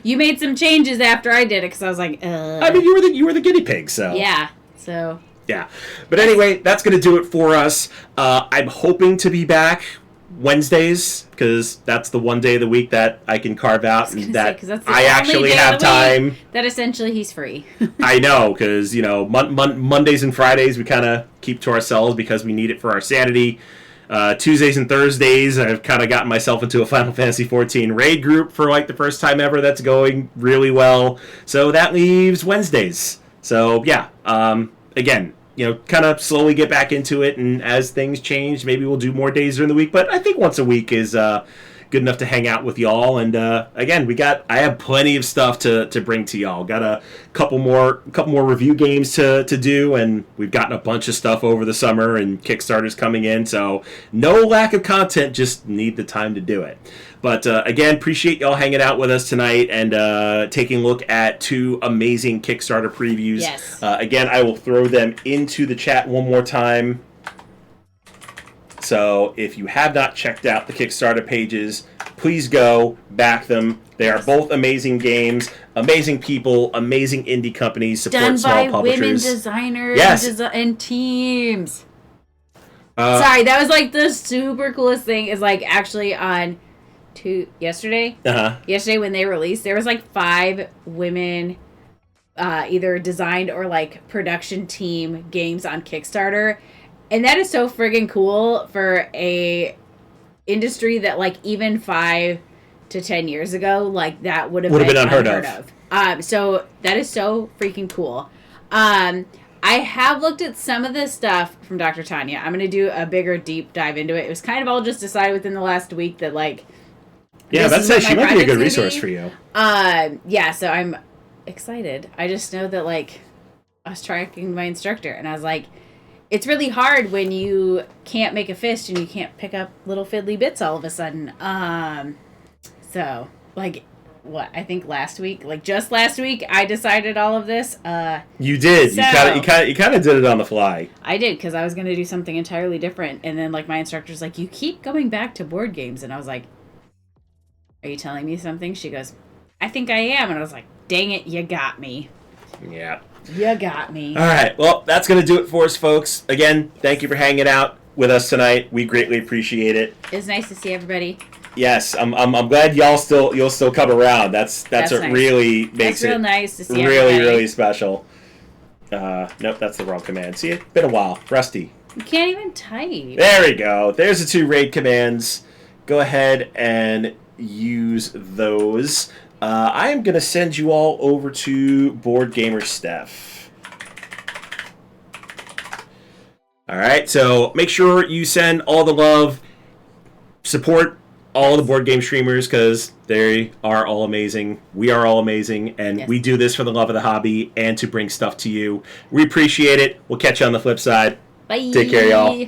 You made some changes after I did it, because I was like, I mean, you were the guinea pig, so. Yeah, so. Yeah. But anyway, that's going to do it for us. I'm hoping to be back Wednesdays, because that's the one day of the week that I can carve out and that I actually have time. That essentially he's free. I know, because, Mondays and Fridays we kind of keep to ourselves because we need it for our sanity. Tuesdays and Thursdays, I've kind of gotten myself into a Final Fantasy XIV raid group for like the first time ever. That's going really well. So that leaves Wednesdays. So, yeah. Again, kind of slowly get back into it, and as things change, maybe we'll do more days during the week, but I think once a week is good enough to hang out with y'all. And again, I have plenty of stuff to bring to y'all. Got a couple more review games to do, and we've gotten a bunch of stuff over the summer, and Kickstarter's coming in, so no lack of content, just need the time to do it. But again, appreciate y'all hanging out with us tonight and taking a look at 2 amazing Kickstarter previews. Yes. Again, I will throw them into the chat one more time. So if you have not checked out the Kickstarter pages, please go back them. They are both amazing games, amazing people, amazing indie companies, support small publishers. Done by women designers, yes, and teams. Sorry, that was like the super coolest thing is like actually on yesterday when they released, there was like 5 women either designed or like production team games on Kickstarter, and that is so friggin' cool for a industry that like even 5 to 10 years ago, like that would have been unheard of. So that is so freaking cool. I have looked at some of this stuff from Dr. Tanya. I'm going to do a bigger deep dive into it. It was kind of all just decided within the last week that like, yeah, that says she might be a good resource for you. Yeah, so I'm excited. I just know that like I was tracking my instructor, and I was like, it's really hard when you can't make a fist and you can't pick up little fiddly bits all of a sudden. So like, what I think just last week, I decided all of this. You did. So, you kind of did it on the fly. I did, because I was going to do something entirely different, and then like my instructor's like, you keep going back to board games, and I was like, are you telling me something? She goes, I think I am. And I was like, dang it, you got me. Yeah. You got me. All right. Well, that's going to do it for us, folks. Again, thank you for hanging out with us tonight. We greatly appreciate it. It was nice to see everybody. Yes, I'm glad you'll still come around. That's what nice. Really makes real nice to see really, everybody. Really special. Nope, that's the wrong command. See, it's been a while. Rusty. You can't even type. There we go. There's the 2 raid commands. Go ahead and use those. I am going to send you all over to Board Gamer Steph. All right, so make sure you send all the love, support all the board game streamers, because they are all amazing. We are all amazing, and we do this for the love of the hobby and to bring stuff to you. We appreciate it. We'll catch you on the flip side. Bye. Take care, y'all.